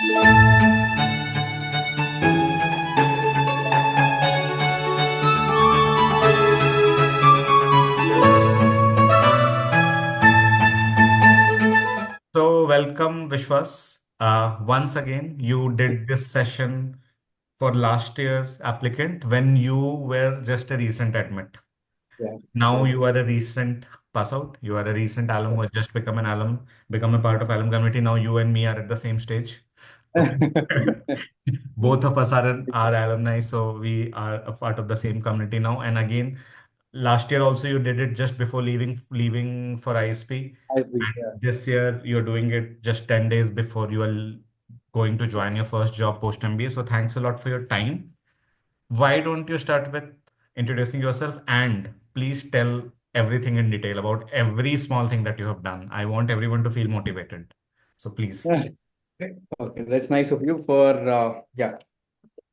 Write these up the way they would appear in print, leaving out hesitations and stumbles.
So, welcome, Vishwas. Once again, you did this session for last year's applicant when you were just a recent admit. Yeah, Now correct. you are a recent pass out. You are a recent alum who has just become an alum, become a part of alum community. Now you and me are at the same stage. Okay. Both of us are alumni, so we are a part of the same community now. And again, last year also you did it just before leaving for ISP. I agree. And Yeah. this year you're doing it just 10 days before you are going to join your first job post MBA. So thanks a lot for your time. Why don't you start with introducing yourself and please tell everything in detail about every small thing that you have done. I want everyone to feel motivated. So please. Okay, that's nice of you for yeah.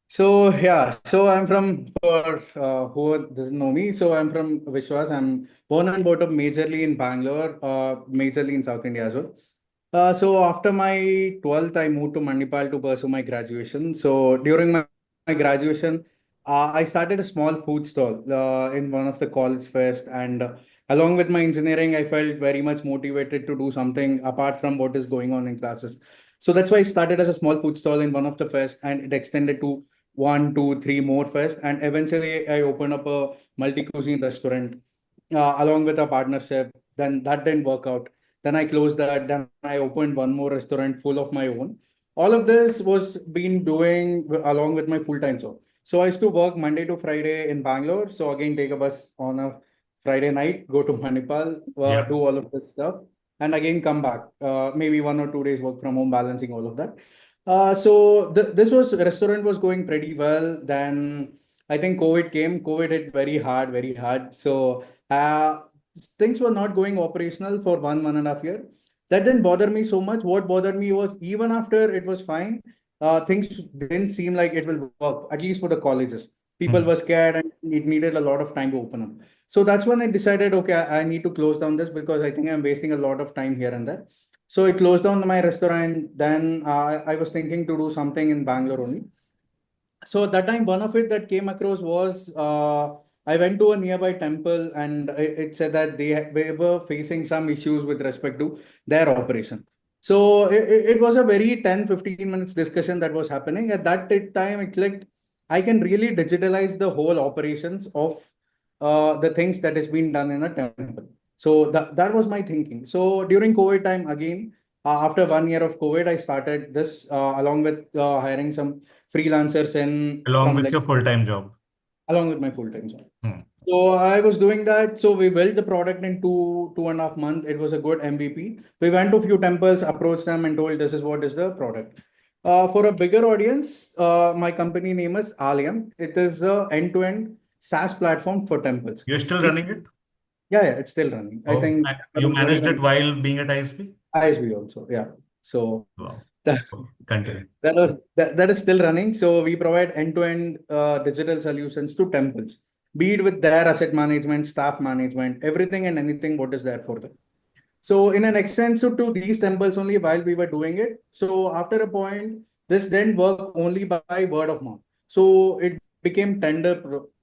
So yeah, so I'm from for who doesn't know me. So I'm from Vishwas. I'm born and brought up majorly in Bangalore, majorly in South India as well. So after my 12th, I moved to Manipal to pursue my graduation. So during my graduation, I started a small food stall in one of the college fest, and along with my engineering, I felt very much motivated to do something apart from what is going on in classes. So that's why I started as a small food stall in one of the fest, and it extended to one, two, three more fest, and eventually I opened up a multi-cuisine restaurant along with a partnership. Then that didn't work out. Then I closed that. Then I opened one more restaurant full of my own. All of this was been doing along with my full-time job. So I used to work Monday to Friday in Bangalore. So again, take a bus on a Friday night, go to Manipal, Yeah. do all of this stuff, and again come back. Maybe 1 or 2 days work from home, balancing all of that. So this was restaurant was going pretty well. Then I think COVID came. COVID hit very hard, very hard. So things were not going operational for 1.5 year. That didn't bother me so much. What bothered me was even after it was fine, things didn't seem like it will work, at least for the colleges. People Hmm. were scared and it needed a lot of time to open up. So that's when I decided, okay, I need to close down this because I think I'm wasting a lot of time here and there. So I closed down my restaurant. Then I was thinking to do something in Bangalore only. So at that time, one of it that came across was I went to a nearby temple and it said that they were facing some issues with respect to their operation. So it was a very 10-15 minutes discussion that was happening. At that time, it clicked. I can really digitalize the whole operations of the things that has been done in a temple. So that was my thinking. So during COVID time, again, after 1 year of COVID, I started this along with hiring some freelancers in Along from with like your full-time job. along with my full-time job. Hmm. So I was doing that. So we built the product in 2.5 months. It was a good MVP. We went to a few temples, approached them, and told this is what is the product. For a bigger audience, my company name is IIM. It is a end-to-end SaaS platform for temples. You're still Bas- running it? Yeah, yeah, it's still running. I Oh, think you around managed it 2020 while being at ISP? ISB also. Yeah. So Wow. that, Okay. Continue. that is still running. So we provide end-to-end digital solutions to temples, be it with their asset management, staff management, everything and anything what is there for them. So in an extensive to these temples only while we were doing it. So after a point, this didn't work only by word of mouth. So it became tender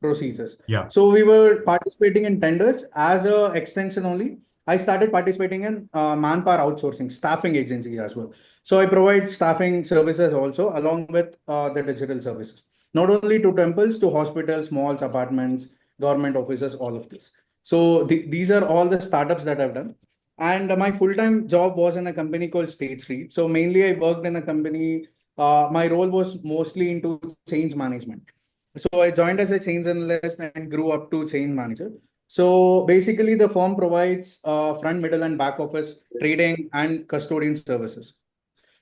procedures. Yeah. So we were participating in tenders as a extension only. I started participating in manpower outsourcing, staffing agencies as well. So I provide staffing services also along with the digital services, not only to temples, to hospitals, malls, apartments, government offices, all of this. So these are all the startups that I've done. And my full-time job was in a company called State Street. So mainly I worked in a company. My role was mostly into change management. So I joined as a change analyst and grew up to change manager. So basically, the firm provides front, middle, and back office trading and custodian services.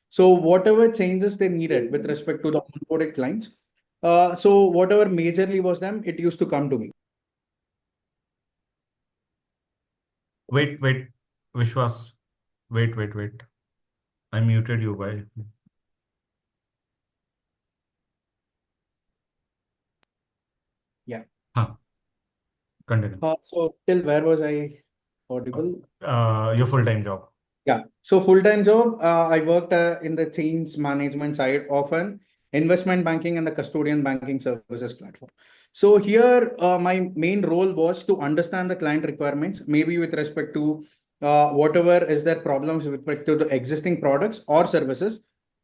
So whatever changes they needed with respect to the onboarded clients, so whatever majorly was them, it used to come to me. Wait. Vishwas. Wait. I muted you. Why? Yeah. Huh. Continue. So till where was I audible? Your full-time job. Yeah. So full-time job, I worked in the change management side of an investment banking and the custodian banking services platform. So here, my main role was to understand the client requirements, maybe with respect to whatever is their problems with respect to the existing products or services,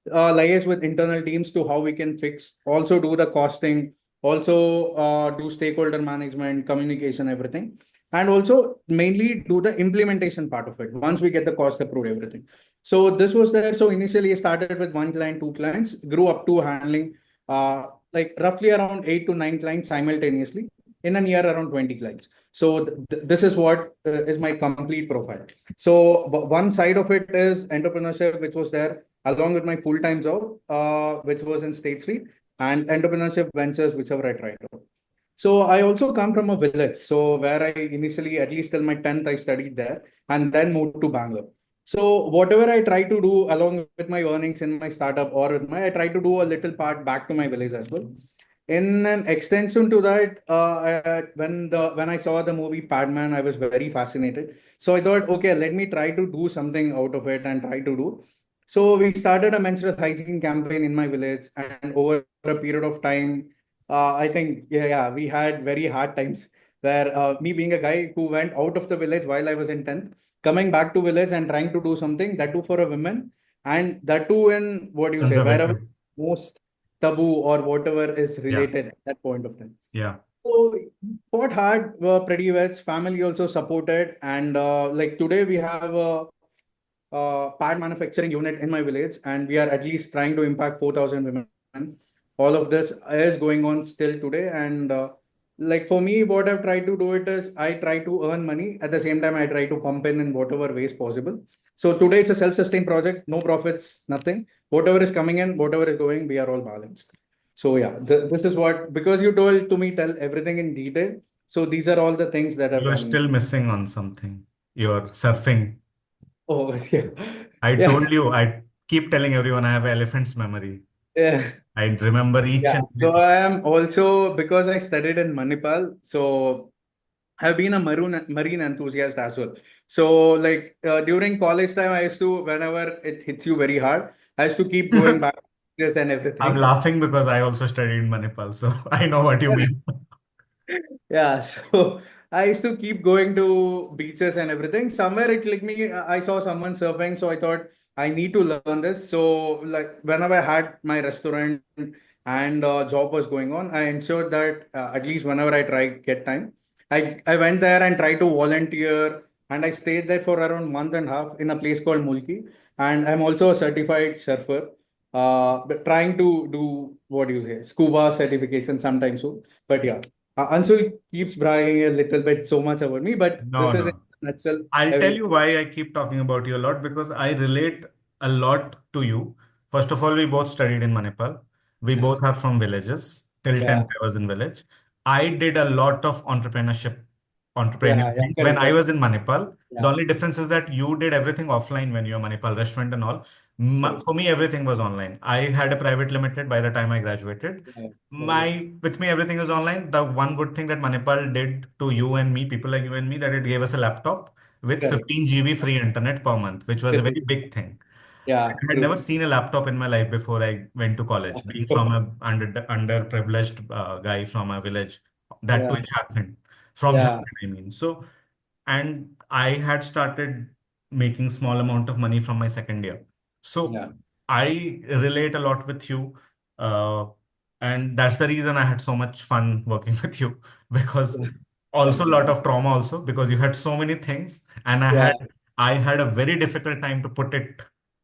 liaise with internal teams to how we can fix, also do the costing, also do stakeholder management, communication, everything, and also mainly do the implementation part of it once we get the cost approved, everything. So this was there. So initially I started with one client, two clients, grew up to handling like roughly around 8 to 9 clients simultaneously, in a year around 20 clients. So this is what is my complete profile. So one side of it is entrepreneurship, which was there along with my full-time job, which was in State Street, and entrepreneurship ventures, whichever I tried out. So I also come from a village. So where I initially, at least till my 10th, I studied there and then moved to Bangalore. So whatever I try to do along with my earnings in my startup or with my, I try to do a little part back to my village as well. In an extension to that, when I saw the movie Padman, I was very fascinated. So I thought, okay, let me try to do something out of it and try to do. So we started a menstrual hygiene campaign in my village, and over a period of time, I think, yeah, we had very hard times where me being a guy who went out of the village while I was in 10th, coming back to village and trying to do something, that too for a woman, and that too in, what do you say, wherever Conservative. most taboo or whatever is Yeah. related at that point of time. Yeah. So fought hard, were pretty well. Family also supported, and like today we have a pad manufacturing unit in my village, and we are at least trying to impact 4,000 women. All of this is going on still today, and like for me, what I've tried to do it is I try to earn money at the same time I try to pump in whatever ways possible. So today it's a self-sustained project, no profits, nothing. Whatever is coming in, whatever is going, we are all balanced. So yeah, this is what, because you told to me tell everything in detail. So these are all the things that I've You're done. still missing on something. You're surfing. Oh yeah, I yeah, told you, I keep telling everyone I have elephant's memory. yeah. I remember each Yeah, and so everything. I am also, because I studied in Manipal, so I've been a marine enthusiast as well. So like during college time, I used to, whenever it hits you very hard, I used to keep going back to this and I'm everything. laughing because I also studied in Manipal, so I know what you mean. Yeah, so I used to keep going to beaches and everything. Somewhere it clicked me. I saw someone surfing, so I thought I need to learn this. So like whenever I had my restaurant and job was going on, I ensured that at least whenever I try get time, I went there and tried to volunteer, and I stayed there for around month and a half in a place called Mulki, and I'm also a certified surfer. But trying to do, what do you say, scuba certification sometime soon. But yeah. Anshul keeps bragging a little bit so much about me, but No, this is in no. a nutshell. I'll tell Everything. you why I keep talking about you a lot because I relate a lot to you. First of all, we both studied in Manipal. We both are from villages. Till Yeah, 10th, I was in village. I did a lot of entrepreneurial yeah, yeah, things when correct, I correct. was in Manipal. The Yeah, only difference is that you did everything offline when you were Manipal restaurant and all. correct. For me, everything was online. I had a private limited by the time I graduated. Yeah, very good. With me, everything is online. The one good thing that Manipal did to you and me, people like you and me, that it gave us a laptop with Correct. 15 GB free internet per month, which was a very big thing. Yeah, I had never true. seen a laptop in my life before I went to college. Being from a underprivileged guy from a village, that too Yeah, in Jharkhand, from yeah, Jharkhand, I mean. So, and I had started making small amount of money from my second year. So yeah. I relate a lot with you. Uh, and that's the reason I had so much fun working with you because also Thank a you. lot of trauma also because you had so many things and Yeah, I had a very difficult time to put it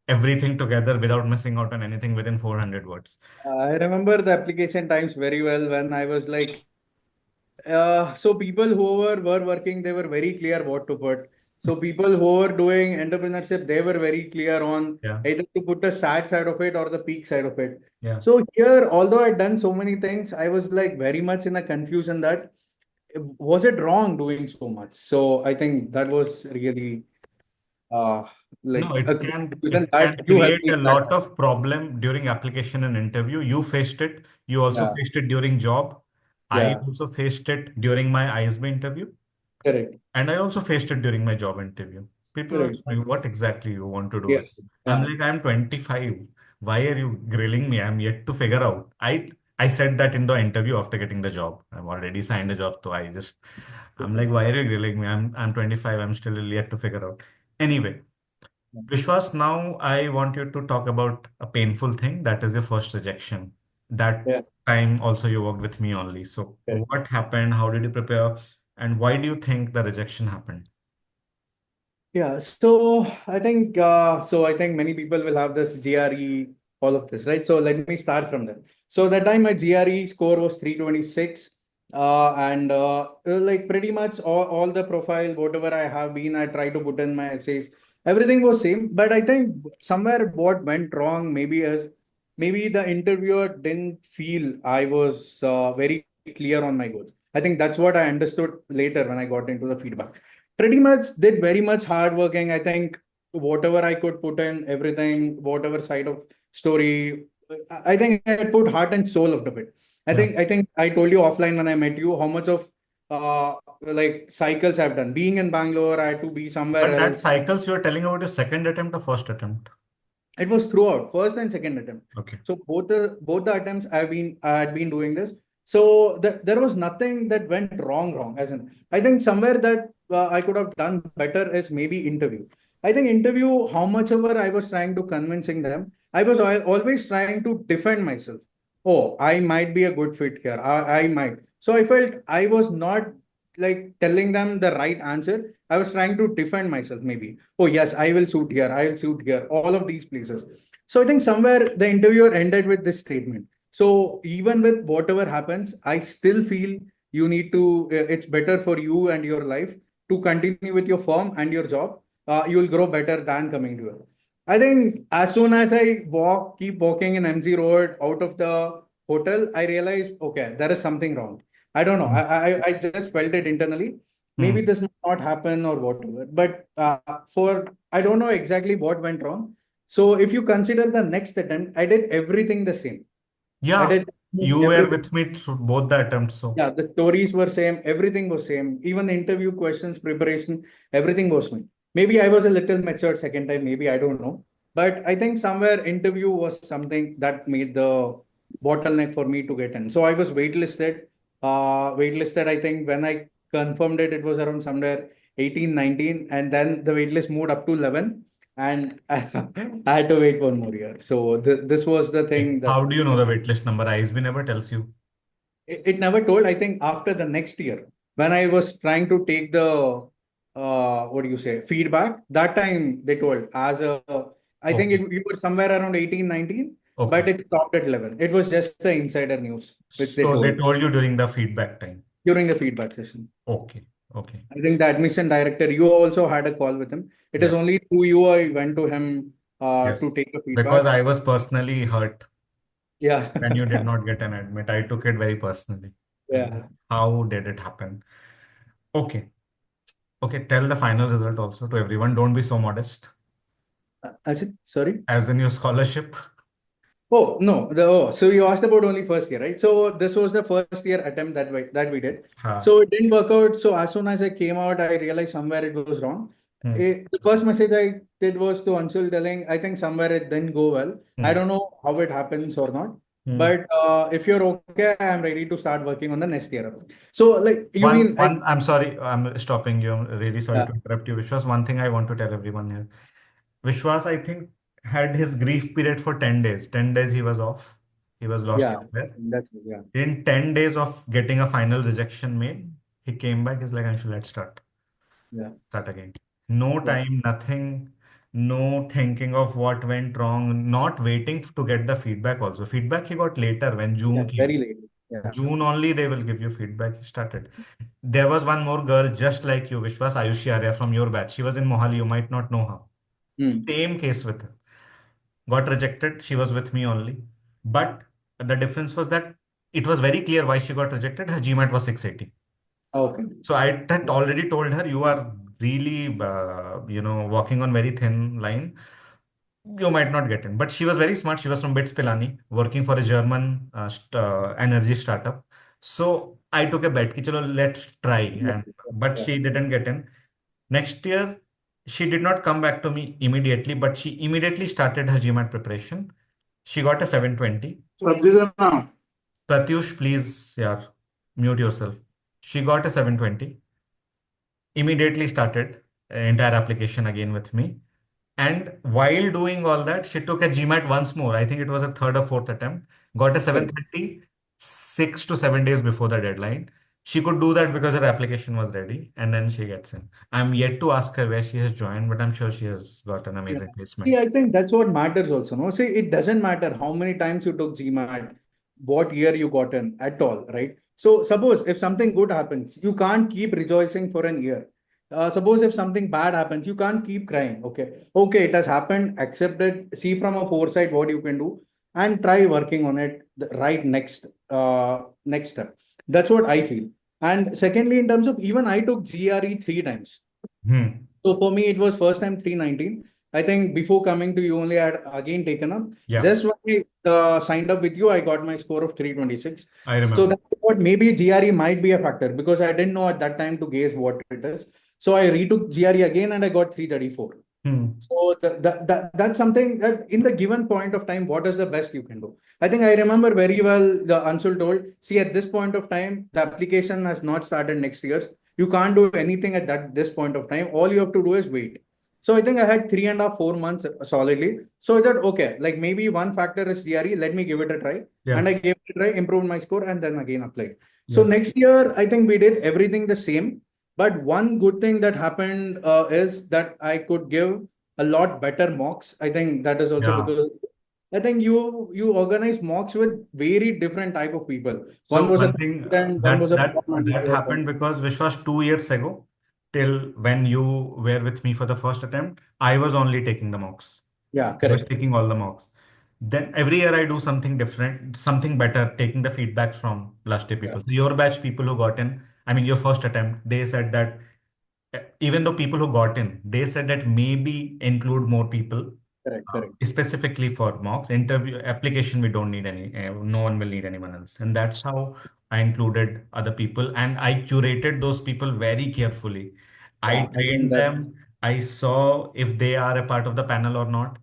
everything together without missing out on anything within 400 words. I remember the application times very well when I was like, so people who were working, they were very clear what to put. So people who were doing entrepreneurship, they were very clear on Yeah. either to put the sad side of it or the peak side of it. Yeah. So here, although I'd done so many things, I was like very much in a confusion that was it wrong doing so much? So I think that was really uh No, like a it confusion can that you helped create me a crack. lot of problem during application and interview. You faced it. You also Yeah, faced it during job. I yeah, also faced it during my ISB interview. correct. And I also faced it during my job interview. People Right. ask me what exactly you want to do with Yes. it. I'm Yeah. like, I'm 25. Why are you grilling me? I'm yet to figure out. I said that in the interview after getting the job. I've already signed the job, so I'm like, why are you grilling me? I'm 25. I'm still yet to figure out. Anyway, Vishwas, now I want you to talk about a painful thing. That is your first rejection. That Yeah. time also you worked with me only. So Correct. what happened? How did you prepare? And why do you think the rejection happened? Yeah, so I think many people will have this GRE, all of this, right? So let me start from there. So that time my GRE score was 326, and like pretty much all the profile, whatever I have been, I try to put in my essays. Everything was same, but I think somewhere what went wrong maybe is maybe the interviewer didn't feel I was very clear on my goals. I think that's what I understood later when I got into the feedback. Pretty much did very much hard working. I think whatever I could put in, everything, whatever side of story, I think I put heart and soul out of it. Yeah. I think I told you offline when I met you how much of like cycles I've done. Being in Bangalore, I had to be somewhere But that else. cycles you're telling about is second attempt or first attempt? It was throughout first and second attempt. Okay. So both the attempts I had been doing this. So there was nothing that went wrong. As in, I think somewhere that I could have done better is maybe interview. I think interview, how much ever I was trying to convincing them, I was always trying to defend myself. Oh, I might be a good fit here. I might. So I felt I was not like telling them the right answer. I was trying to defend myself maybe. Oh, yes, I will suit here. I will suit here. All of these places. So I think somewhere the interviewer ended with this statement. So even with whatever happens, I still feel you need to, it's better for you and your life to continue with your firm and your job. You will grow better than coming to it. I think as soon as I keep walking in MG Road out of the hotel, I realized, okay, there is something wrong. I don't know. Hmm. I just felt it internally. Maybe Hmm. this might not happen or whatever. But for I don't know exactly what went wrong. So if you consider the next attempt, I did everything the same. I Yeah, did you were everything. with me through both the attempts. So Yeah, the stories were same, everything was same. Even the interview questions, preparation, everything was same. Maybe I was a little matured second time, maybe I don't know. But I think somewhere interview was something that made the bottleneck for me to get in. So I was waitlisted. Waitlisted, I think when I confirmed it, it was around somewhere 18, 19, and then the waitlist moved up to 11. And I had to wait 1 more year. So this was the okay. thing that How do you know the waitlist number? ISB never tells you. it never told. I think after the next year, when I was trying to take the what do you say feedback, that time they told as a I think Okay. we were somewhere around 18, 19, but Okay. it stopped at 11. It was just the insider news which they So they told told you during the feedback time. during the feedback session. Okay. Okay. I think the admission director, you also had a call with him. It is Yes. only through you I went to him Yes. to take the Because feedback. I was personally hurt Yeah. when you did not get an admit. I took it very personally. I'm like, Yeah. how did it happen? Okay. Okay. Tell the final result also to everyone. Don't be so modest. I said, sorry. As in your scholarship. Oh, no. So you asked about only first year, right? So this was the first year attempt that we did. Ha. So it didn't work out. So as soon as I came out, I realized somewhere it was wrong. Hmm. The first message I did was to Anshul telling, I think somewhere it didn't go well. I Hmm. don't know how it happens or not. Hmm. But if you're okay, I'm ready to start working on the next year. So like you One, mean I one, I'm sorry, I'm stopping you. I'm really sorry yeah, to interrupt you. Vishwas, one thing I want to tell everyone here. Vishwas, I think, had his grief period for 10 days. 10 days he was off. He was lost yeah, somewhere. yeah, In 10 days of getting a final rejection mail, he came back. He's like, Anshu, let's start. yeah, Start again. No yeah, time, nothing, no thinking of what went wrong, not waiting to get the feedback also. Feedback he got later when yeah, June came. very late. Yeah. June only they will give you feedback. He started. There was one more girl just like you, Vishwas Ayushi Arya from your batch. She was in Mohali. You might not know her. Hmm. Same case with her. Got rejected. She was with me only. But the difference was that it was very clear why she got rejected. Her GMAT was 680. Okay. So I had already told her, you are really, walking on very thin line. You might not get in. But she was very smart. She was from BITS Pilani, working for a German energy startup. So I took a bet, ki chalo, let's try. Yeah. And but Yeah. she didn't get in. Next year, she did not come back to me immediately, but she immediately started her GMAT preparation. She got a 720. Pratyush, please, yeah, mute yourself. She got a 720, immediately started entire application again with me. And while doing all that, she took a GMAT once more. I think it was a third or fourth attempt. Got a Correct. 730, 6 to 7 days before the deadline. She could do that because her application was ready, and then she gets in. I'm yet to ask her where she has joined, but I'm sure she has got an Yeah. amazing See, placement. I think that's what matters also. No, see, it doesn't matter how many times you took GMAT, what year you got in at all, right? So suppose if something good happens, you can't keep rejoicing for an year. Suppose if something bad happens, you can't keep crying. Okay, okay, it has happened. Accept it. See from a foresight what you can do, and try working on it. Right next step. That's what I feel. And secondly, in terms of even I took GRE 3 times. Hmm. So for me, it was first time 319. I think before coming to you only, I had again taken up. Yeah, Just when I signed up with you, I got my score of 326. I So remember. that's what maybe GRE might be a factor because I didn't know at that time to gauge what it is. So I retook GRE again and I got 334. Hmm. So that's something that in the given point of time, what is the best you can do? I think I remember very well the Anshul told, see, at this point of time, the application has not started next year. You can't do anything at this point of time. All you have to do is wait. So I think I had 3.5, 4 months solidly. So I thought, okay, like maybe one factor is GRE, let me give it a try. Yeah, And I gave it a try, improved my score, and then again applied. So yeah, next year, I think we did everything the same. But one good thing that happened is that I could give a lot better mocks. I think that is also yeah. because I think you organize mocks with very different type of people. One So was a one thing consultant, one that was a that program that manager. happened because Vishwas 2 years ago, till when you were with me for the first attempt, I was only taking the mocks. Yeah, I was correct. taking all the mocks. Then every year I do something different, something better, taking the feedback from last year Yeah, people. So your batch people who got in, I mean your first attempt, they said that even though people who got in, they said that maybe include more people correct, correct. specifically for mocks. Interview application, we don't need any, no one will need anyone else. And that's how I included other people and I curated those people very carefully. I Yeah, I think trained that them. I saw if they are a part of the panel or not.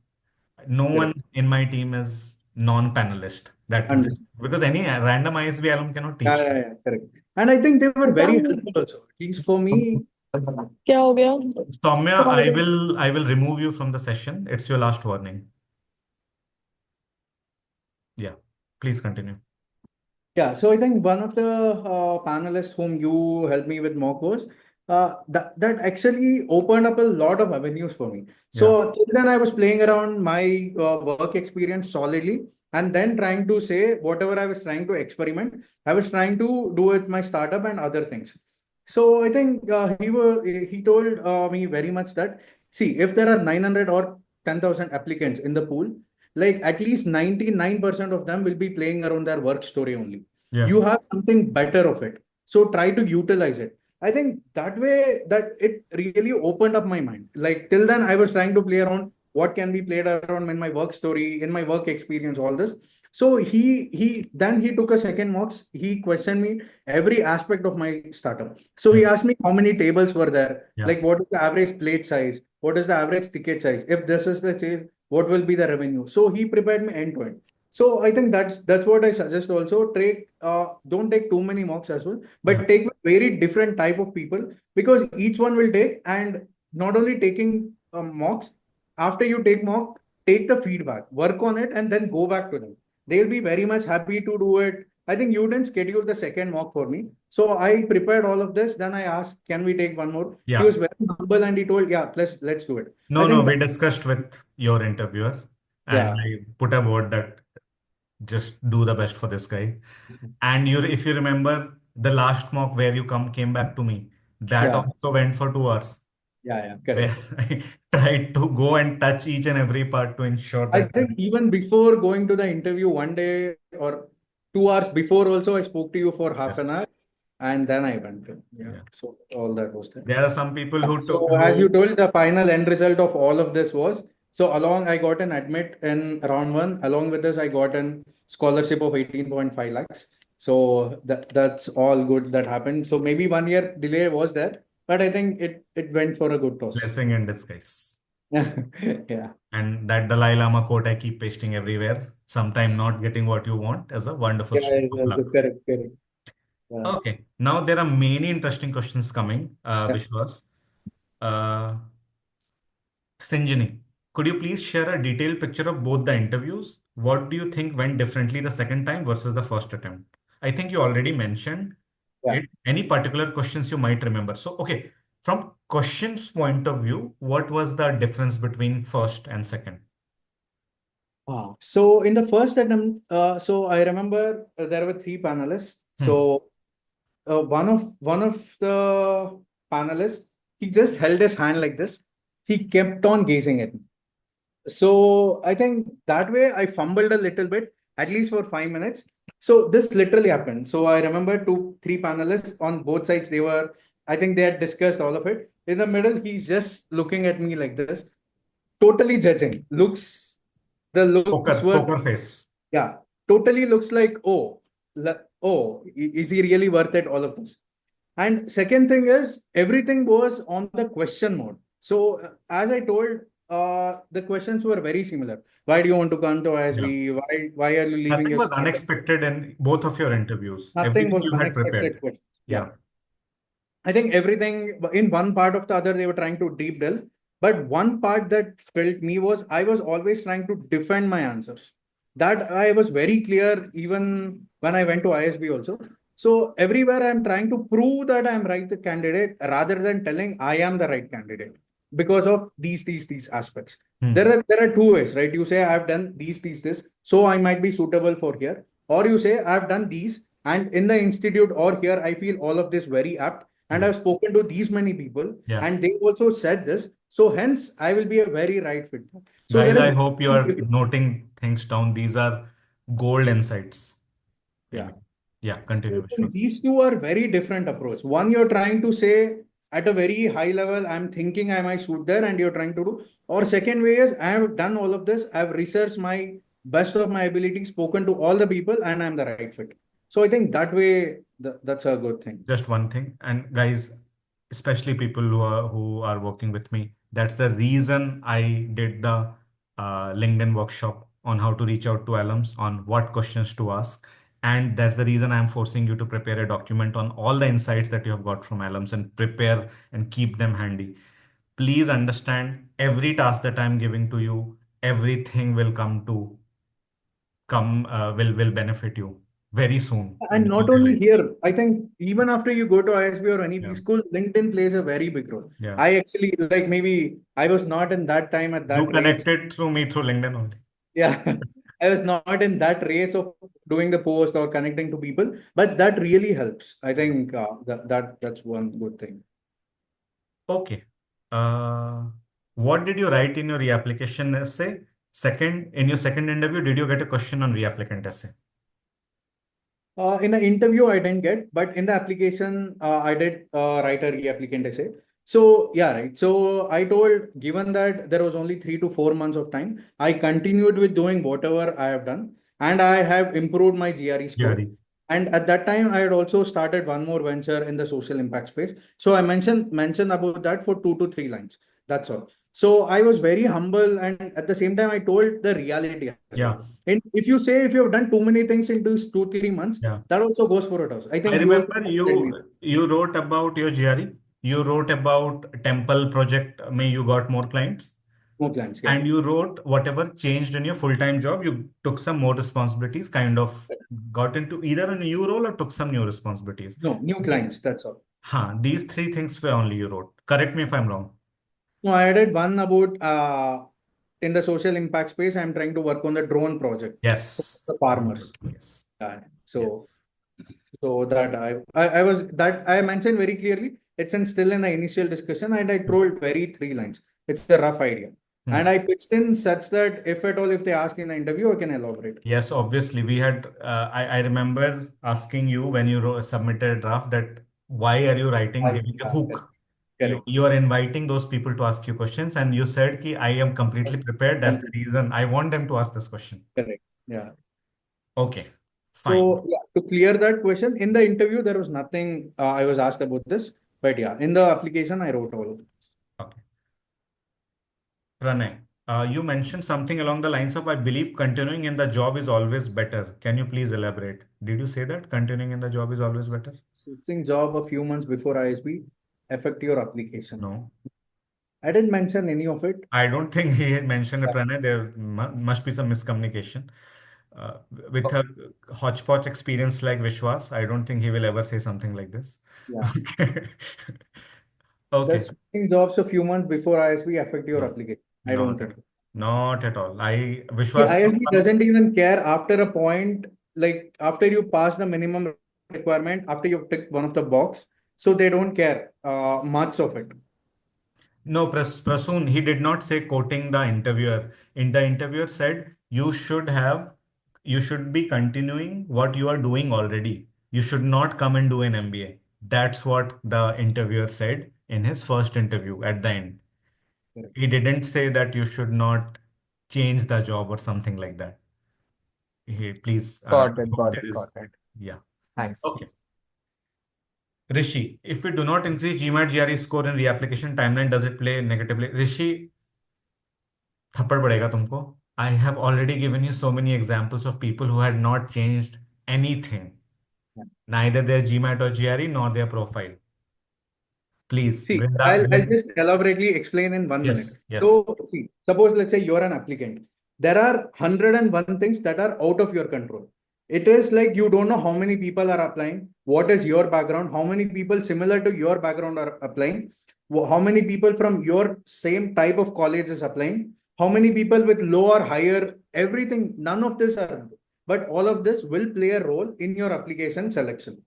No one correct. in my team is non-panelist. That just Understood. because any random ISB alum cannot Yeah, teach. yeah, yeah, correct. And I think they were very helpful also. At least for me, क्या हो गया Soumya, तुम्हारे I will remove you from the session. It's your last warning. Yeah, please continue. yeah, so I think one of the panelists whom you helped me with mock was that actually opened up a lot of avenues for me. Yeah, So till then I was playing around my work experience solidly and then trying to say whatever I was trying to experiment, I was trying to do with my startup and other things. So I think he told me very much that see if there are 900 or 10,000 applicants in the pool, like at least 99% of them will be playing around their work story only. yeah, You have something better of it. So try to utilize it. I think that way that it really opened up my mind. Like till then, I was trying to play around what can be played around in my work story, in my work experience, all this. So he took a second mocks. He questioned me every aspect of my startup. So yeah, he asked me how many tables were there, yeah, like what is the average plate size, what is the average ticket size. If this is the size, what will be the revenue? So he prepared me end to end. So I think that's what I suggest also. Don't take too many mocks as well, yeah, but take very different type of people because each one will take and not only taking mocks. After you take mock, take the feedback, work on it, and then go back to them. They'll be very much happy to do it. I think you didn't schedule the second mock for me, so I prepared all of this. Then I asked, "Can we take one more?" He yeah. was very humble and he told, "Yeah, let's do it." I No, no, think we that, discussed with your interviewer and yeah, I put a word that just do the best for this guy. And you, if you remember the last mock where you came back to me, that yeah, also went for 2 hours, yeah, where correct. I tried to go and touch each and every part to ensure I that. think even before going to the interview one day or 2 hours before also I spoke to you for half an Yes, hour and then I went to, yeah. yeah. So all that was there. There are some people who took So as you who, told, the final end result of all of this was, so along I got an admit in round one. Along with this, I got an scholarship of 18.5 lakhs. So that's all good that happened. So maybe 1 year delay was there, but I think it went for a good toss. Blessing in disguise. Yeah. And that Dalai Lama quote I keep pasting everywhere. Sometime not getting what you want is a wonderful Yeah, stroke it's of also luck. correct, correct. Yeah. Okay, now there are many interesting questions coming, Yeah. Vishwas. Uh, Sinjini, could you please share a detailed picture of both the interviews? What do you think went differently the second time versus the first attempt? I think you already mentioned Yeah. it. Any particular questions you might remember? So, okay, from questions point of view, what was the difference between first and second? Wow. So in the first attempt, so I remember there were three panelists. Hmm. So one of the panelists, he just held his hand like this. He kept on gazing at me. So I think that way I fumbled a little bit, at least for 5 minutes. So this literally happened. So I remember two, three panelists on both sides. I think they had discussed all of it. In the middle, he's just looking at me like this, totally judging. The looks were, Poker face. yeah, totally looks like, is he really worth it? All of this. And second thing is everything was on the question mode. So as I told, the questions were very similar. Why do you want to come to Yeah. ISB? Why are you leaving Nothing your was startup? unexpected in both of your interviews. Nothing Everything was you had unexpected prepared. questions. Yeah. Yeah. I think everything in one part of the other, they were trying to deep delve. But one part that felt me was I was always trying to defend my answers. That I was very clear even when I went to ISB also. So everywhere I'm trying to prove that I'm right the candidate rather than telling I am the right candidate because of these aspects. Hmm. There are two ways, right? You say I've done these, this, so I might be suitable for here. Or you say I've done these and in the institute or here I feel all of this very apt and Yeah. I've spoken to these many people Yeah. and they also said this. So hence I will be a very right fit. So Guys, there is I hope you are noting things down. These are gold insights. yeah. Really. Yeah, So continue, I think Vishwas. these two are very different approach. One, you're trying to say at a very high level, I'm thinking I might shoot there, and you're trying to do. Or second way is I have done all of this. I've researched my best of my ability, spoken to all the people, and I'm the right fit. So I think that way that's a good thing. Just one thing, and guys, especially people who are working with me, that's the reason I did the LinkedIn workshop on how to reach out to alums, on what questions to ask. And that's the reason I'm forcing you to prepare a document on all the insights that you have got from alums and prepare and keep them handy. Please understand every task that I'm giving to you, everything will will benefit you very soon And in all not your only life. here, I think even after you go to ISB or any B Yeah. school, LinkedIn plays a very big role. Yeah. I actually like maybe I was not in that time at You that race. connected through me through LinkedIn only. Yeah, I was not in that race of doing the post or connecting to people, but that really helps. I think that's one good thing. Okay. Uh, what did you write in your reapplication essay? In your second interview, did you get a question on reapplicant essay? In the interview, I didn't get, but in the application, I did write a reapplicant essay. So yeah, right. So I told, given that there was only 3 to 4 months of time, I continued with doing whatever I have done, and I have improved my GRE score. GRE. And at that time, I had also started one more venture in the social impact space. So I mentioned about that for 2 to 3 lines. That's all. So I was very humble, and at the same time, I told the reality as well. Yeah. And if you say if you have done too many things in those 2, 3 months, Yeah. that also goes for a toss. I I think you also remember said me you wrote about your GRE. You wrote about temple project. May you got more clients. more plans. Yeah. And you wrote whatever changed in your full-time job, you took some more responsibilities, kind of got into either a new role or took some new responsibilities. No, new clients. That's all. These three things were only you wrote. Correct me if I'm wrong. No, I added one about in the social impact space. I'm trying to work on the drone project for Yes. the farmers. Wonderful. Yes. Yeah. So Yes. So that I was that I mentioned very clearly. It's still in the initial discussion, and I told very 3 lines. It's a rough idea, and Hmm. I pitched in such that if at all if they ask in the interview, I can elaborate. Yes, obviously. I remember asking you when you submitted a draft that why are you writing, giving a Correct. hook? You are inviting those people to ask you questions, and you said ki, I am completely prepared. That's the Correct. reason I want them to ask this question. Correct. Yeah. Okay, fine. So yeah, to clear that question, in the interview there was nothing I was asked about this. But yeah, in the application, I wrote all of this. Okay. Pranay, you mentioned something along the lines of, I believe continuing in the job is always better. Can you please elaborate? Did you say that continuing in the job is always better? Switching job a few months before ISB affect your application. No. I didn't mention any of it. I don't think he had mentioned it, Yeah. Pranay. There must be some miscommunication. Uh, with Oh, a hodgepodge experience like Vishwas, I don't think he will ever say something like this. yeah. Okay. Okay. Does switching jobs a few months before ISB affect your No, application? I don't not at think. all. Not at all. The Vishwas, ISB doesn't even care after a point, like after you pass the minimum requirement, after you've ticked one of the box, so they don't care much of it. no, Prasoon, he did not say quoting the interviewer. In the interviewer said, you should be continuing what you are doing already. You should not come and do an MBA. That's what the interviewer said in his first interview at the end. Correct. He didn't say that you should not change the job or something like that. Please, Got I it, hope got there it, is, got it. yeah. Thanks. Okay. Rishi, if we do not increase GMAT GRE score in reapplication timeline, does it play negatively? Rishi, थप्पड़ पड़ेगा तुमको. I have already given you so many examples of people who had not changed anything, Yeah. neither their GMAT or GRE nor their profile. Please, See, I'll just elaborately explain in 1 minute. yes, yes, So, see, suppose let's say you're an applicant. There are 101 things that are out of your control. It is like you don't know how many people are applying, what is your background, how many people similar to your background are applying, how many people from your same type of college is applying, how many people with low or higher, everything, none of this are, but all of this will play a role in your application selection.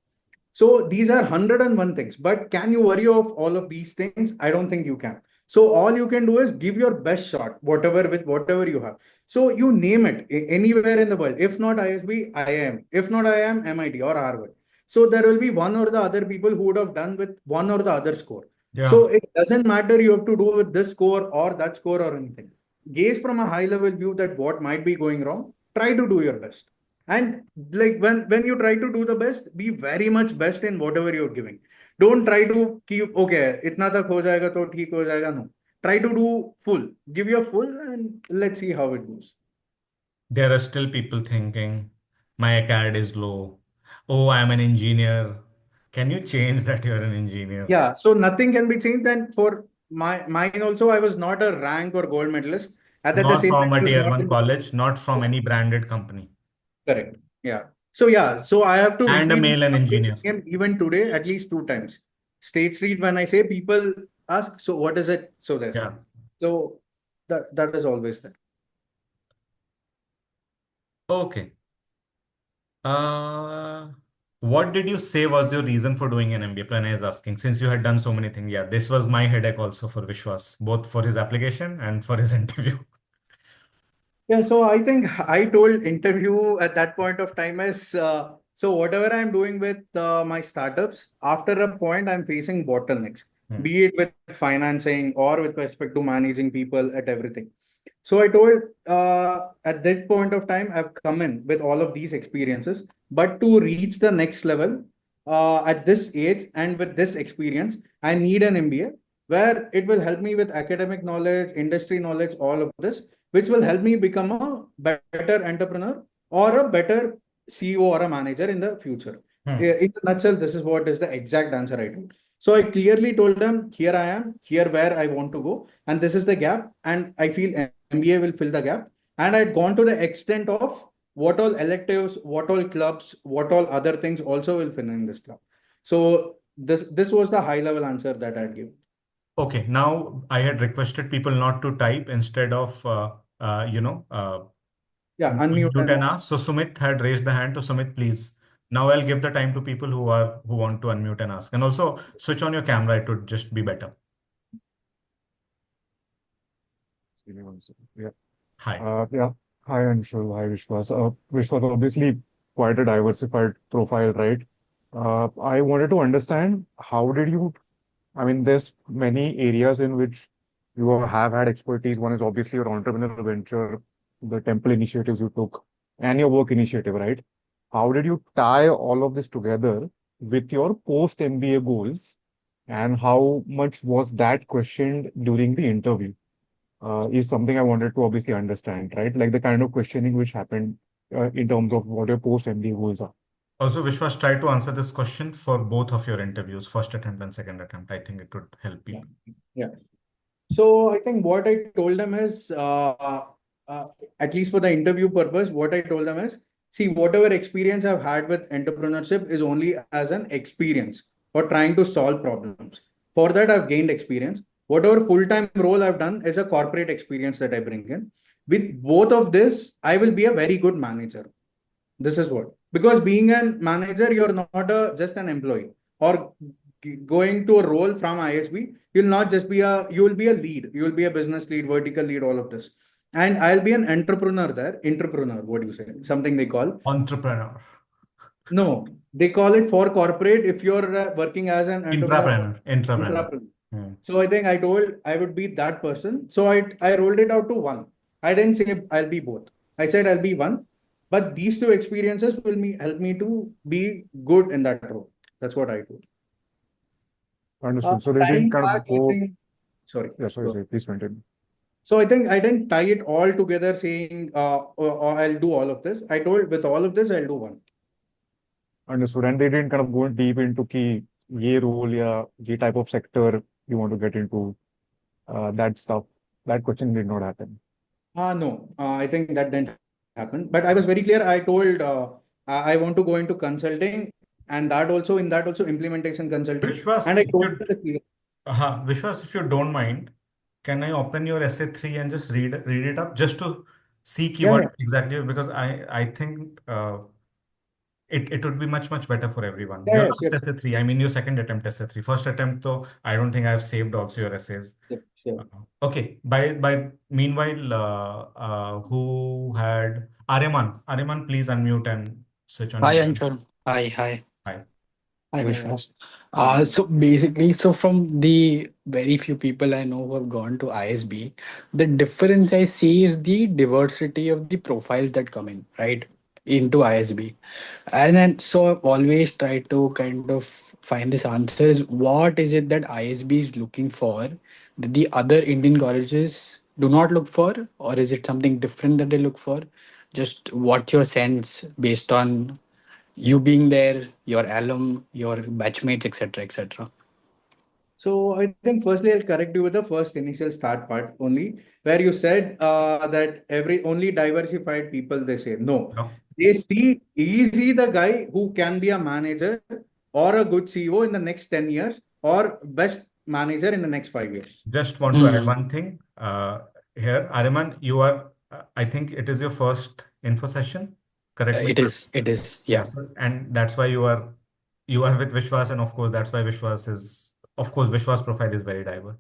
So these are 101 things, but can you worry of all of these things? I don't think you can. So all you can do is give your best shot, whatever with whatever you have. So you name it anywhere in the world. If not ISB, IIM. If not IIM, MIT or Harvard. So there will be one or the other people who would have done with one or the other score. yeah. So it doesn't matter you have to do with this score or that score or anything. Gaze from a high level view that what might be going wrong. Try to do your best. And like when you try to do the best, be very much best in whatever you're giving. Don't try to keep okay itna tak ho jayega to theek ho jayega. No, try to do full, give your full, and let's see how it goes. There are still people thinking my CAD is low. Oh, I'm an engineer. Can you change that you're an engineer? Yeah, so nothing can be changed. And for mine also, I was not a rank or gold medalist, and at the Not same time from a I was tier not one in the college, not from any branded company, correct. Yeah. So yeah, so I have to and a repeat male and engineer. him even today at least 2 times. State Street, when I say people ask, so what is it? So there's Yeah. so that is always there. Okay. Uh, what did you say was your reason for doing an MBA? Pranay is asking, since you had done so many things. Yeah, this was my headache also for Vishwas, both for his application and for his interview. Yeah, so I think I told interview at that point of time is so whatever I'm doing with my startups, after a point I'm facing bottlenecks, Hmm. be it with financing or with respect to managing people at everything. So I told at that point of time I've come in with all of these experiences, but to reach the next level at this age and with this experience, I need an MBA where it will help me with academic knowledge, industry knowledge, all of this which will help me become a better entrepreneur or a better CEO or a manager in the future. Hmm. In a nutshell, this is what is the exact answer I told. So I clearly told them, here I am, here where I want to go, and this is the gap, and I feel MBA will fill the gap. And I'd gone to the extent of what all electives, what all clubs, what all other things also will fill in this club. So this was the high level answer that I'd give. Okay, now I had requested people not to type instead of, uh, you know, uh, Yeah, unmute unmute and and ask. So Sumit had raised the hand. So Sumit, please. Now I'll give the time to people who want to unmute and ask. And also switch on your camera. It would just be better. Give me one second. Yeah. Hi. Yeah. Hi, Anshul. Hi, Vishwas. Vishwas, obviously quite a diversified profile, right? I wanted to understand how did you, I mean, there's many areas in which you have had expertise. One is obviously your entrepreneurial venture, the temple initiatives you took, and your work initiative, right? How did you tie all of this together with your post MBA goals? and how much was that questioned during the interview? Is something I wanted to obviously understand, right? Like the kind of questioning which happened in terms of what your post-MBA goals are. Also, Vishwas, try to answer this question for both of your interviews, first attempt and second attempt. I think it would help Yeah. people. Yeah. So I think what I told them is, uh, at least for the interview purpose, what I told them is, see, whatever experience I've had with entrepreneurship is only as an experience for trying to solve problems. For that, I've gained experience. Whatever full-time role I've done is a corporate experience that I bring in. With both of this, I will be a very good manager. This is what, because being a manager, you're not just an employee or going to a role from ISB. You'll not just be you will be a lead. You will be a business lead, vertical lead, all of this. And I'll be an entrepreneur there. Entrepreneur, what do you say? Something they call. Entrepreneur. No, they call it for corporate. If you're working as an entrepreneur, Intrapreneur. Intrapreneur. intrapreneur. Hmm. So I think I told I would be that person. So I rolled it out to one. I didn't say I'll be both. I said I'll be one. But these two experiences will help me to be good in that role. That's what I do. Understood. So they didn't Tying kind back, of I go. think, sorry. Yeah, sorry, Go. sorry. Please continue. So I think I didn't tie it all together saying, or I'll do all of this. I told with all of this, I'll do one. Understood. And they didn't kind of go deep into key ye role ya ye type of sector you want to get into that stuff. That question did not happen. No, I think that didn't happen. But I was very clear. I told I want to go into consulting, and that also implementation consulting. Vishwas, And I if told you, them clear. Vishwas, if you don't mind, can I open your essay three and just read it up just to see Yeah, keyword yeah, exactly because I think it would be much better for everyone. yeah, Your yes, last yes, essay three, I mean your second attempt essay three. First attempt though, I don't think I've saved also your essays. yes, sure. Okay. By meanwhile, who had Ariman? Ariman, please unmute and switch on your Hi, mic. Anshul. Hi. Hi. Hi, Yeah, yeah. Vishwas. Hi. So basically, so from the very few people I know who have gone to ISB, the difference I see is the diversity of the profiles that come in, right, into ISB. And then, so I've always tried to kind of find this answer is what is it that ISB is looking for that the other Indian colleges do not look for, or is it something different that they look for? Just what your sense based on you being there, your alum, your batchmates, etc., etc. So I think firstly I'll correct you with the first initial start part only, where you said that every only diversified people they say no. No. They see is he the guy who can be a manager or a good CEO in the next 10 years or best manager in the next 5 years. Just want to add Mm. one thing here. Ariman, you are, I think it is your first info session. Correct me. It is, Yeah, yeah. and that's why you are with Vishwas, and of course that's why Vishwas is of course Vishwas profile is very diverse.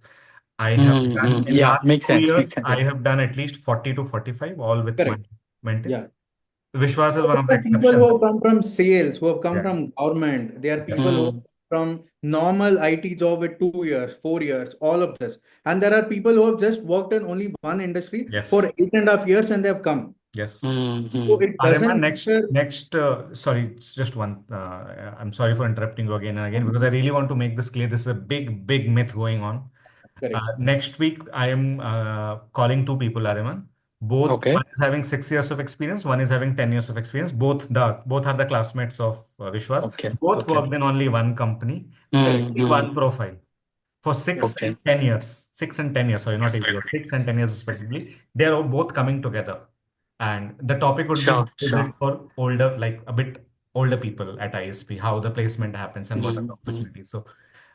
I have done in Yeah, last makes two sense, years, makes sense. I Yeah. have done at least 40 to 45, all with my Correct. mentees. Yeah. Vishwas is So one of the there are people exceptions. who have come from sales, who have come Yeah. from government. There are Yes. people who have come from normal IT job with 2 years, 4 years, all of this. And there are people who have just worked in only one industry Yes. for 8.5 years and they have come. Yes. So Mm-hmm. it Ariman, doesn't next, matter. next, sorry, it's just one. I'm sorry for interrupting you again and again because I really want to make this clear. This is a big myth going on. Correct. Next week, I am calling two people, Ariman. Both Okay. one is having 6 years of experience, one is having 10 years of experience. Both are the classmates of Vishwas. Okay. Both Okay. worked in only one company, Correct. only Mm-hmm. one profile. For six Okay. and 10 years, 6 and 10 years, sorry, not 8 years, 6 and 10 years respectively, they are both coming together. And the topic would be Sure, how is it sure. for older, like a bit older people at ISP, how the placement happens and what are the Mm-hmm. opportunities. So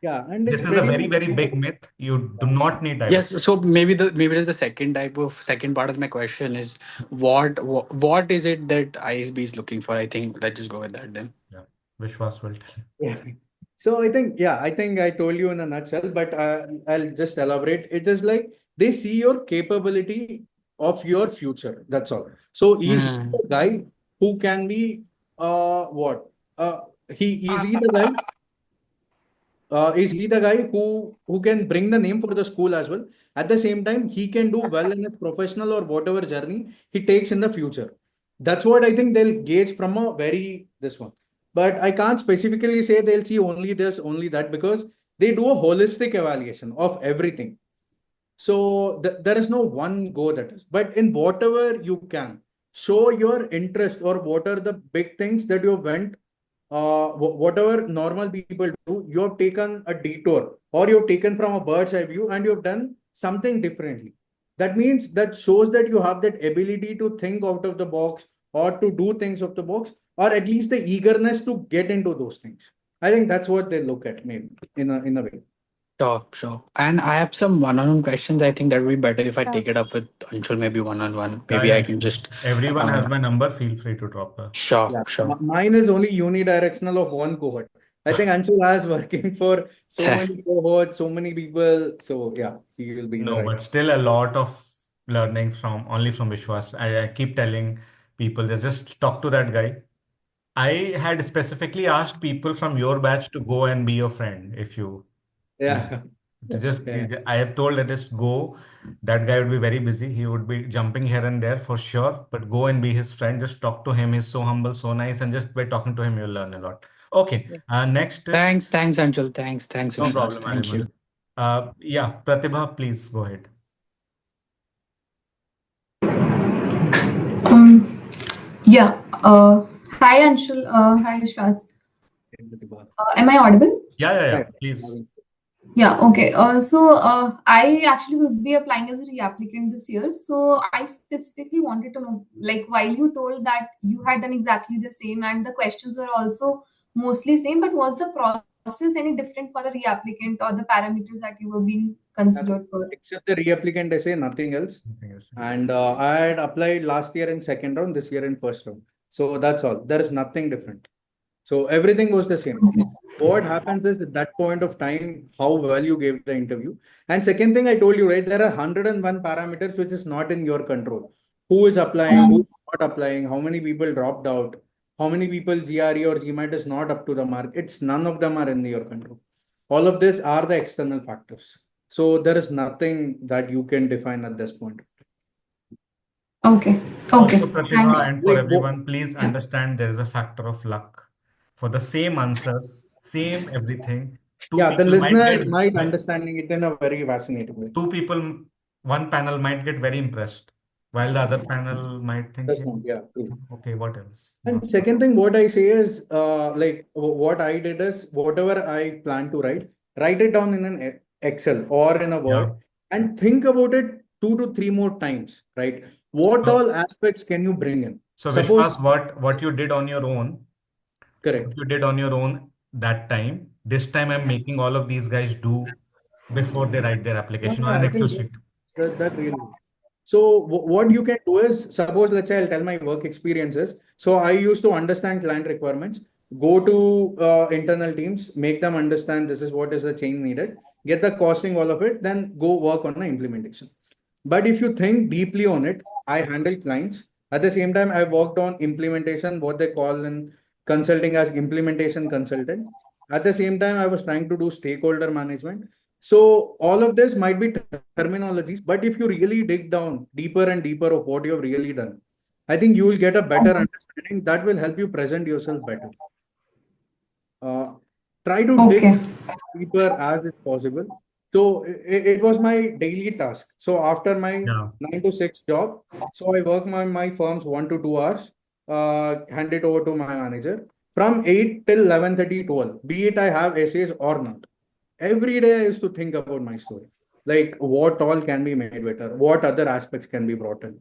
Yeah. And it's this is a pretty very, much very true. big myth. You do not need Yes, diversity. so maybe there's the second part of my question is what is it that ISB is looking for? I think let's just go with that then. Yeah. Vishwas will tell you. Yeah. So I think I told you in a nutshell, but I'll just elaborate. It is like they see your capability of your future. That's all. So is he Mm. the guy who can be what? He is he the guy is he the guy who can bring the name for the school as well? At the same time, he can do well in his professional or whatever journey he takes in the future. That's what I think they'll gauge from a very this one. But I can't specifically say they'll see only this, only that, because They do a holistic evaluation of everything. So there is no one go that is, but in whatever you can show your interest or what are the big things that you went, whatever normal people do, you have taken a detour or you've taken from a bird's eye view and you've done something differently. That means that shows that you have that ability to think out of the box or to do things of the box, or at least the eagerness to get into those things. I think that's what they look at, maybe in a way. Sure, sure. And I have some one-on-one questions. I think that would be better if I take it up with Anshul, maybe one-on-one. Yeah, Maybe I yeah. can just. Everyone has Uh, my number. Feel free to drop a. sure, Yeah, sure. mine is only unidirectional of one cohort. I think Anshul has working for so many cohorts, so many people. So yeah, he will be in the No, right. but still a lot of learning from only from Vishwas. I keep telling people, just talk to that guy. I had specifically asked people from your batch to go and be your friend if you Yeah. to just Yeah. I have told that just go. That guy would be very busy. He would be jumping here and there for sure. But go and be his friend. Just talk to him. He's so humble, so nice, and just by talking to him, you'll learn a lot. Okay. Next is Thanks, Anshul. Thanks, no Vishwas. problem, Thank Ariman. you. Yeah, Pratibha, please go ahead. Um, yeah. Hi, Anshul. Hi, Vishwas. Am I audible? Yeah. Yeah. Please. Yeah. Okay. I actually would be applying as a reapplicant this year. So I specifically wanted to know, like, while you told that you had done exactly the same and the questions were also mostly same, but was the process any different for a reapplicant or the parameters that you were being considered for? Except the reapplicant essay, nothing else. Nothing else. And I had applied last year in second round, this year in first round. So that's all. There is nothing different. So everything was the same. What happens is at that point of time, how well you gave the interview. And second thing I told you, right, there are 101 parameters which is not in your control. Who is applying, who is not applying, how many people dropped out, how many people GRE or GMAT is not up to the mark. It's none of them are in your control. All of this are the external factors. So there is nothing that you can define at this point. Okay. Also, Okay. Thank Pratibha, and for Like, everyone, please Yeah. understand there is a factor of luck. For the same answers, same everything, two yeah, the people might listener get might understanding it in a very fascinating way. two people, one panel might get very impressed, while the other panel might think, That's not, yeah, true. okay, what else? And second thing, what I say is, what I did is whatever I plan to write it down in an Excel or in a Yeah. Word, and think about it 2 to 3 more times, right? What So, all aspects can you bring in? so Suppose, Vishwas, what you did on your own, correct. that time, this time I'm making all of these guys do before they write their application on Yeah, an I Excel think sheet. that really. So what you can do is, suppose, let's say I'll tell my work experiences. So I used to understand client requirements, go to internal teams, make them understand this is what is the change needed, get the costing, all of it, then go work on the implementation. But if you think deeply on it, I handle clients. At the same time, I worked on implementation, what they call in consulting as implementation consultant. At the same time, I was trying to do stakeholder management. So all of this might be terminologies, but if you really dig down deeper and deeper of what you have really done, I think you will get a better understanding that will help you present yourself better. Uh, Try to dig Okay. deeper as is possible. So it was my daily task. So after my Yeah. 9 to 6 job, so I work my firms 1 to 2 hours, hand it over to my manager from 8 till 11:30, 12, be it I have essays or not. Every day I used to think about my story, like what all can be made better, what other aspects can be brought in,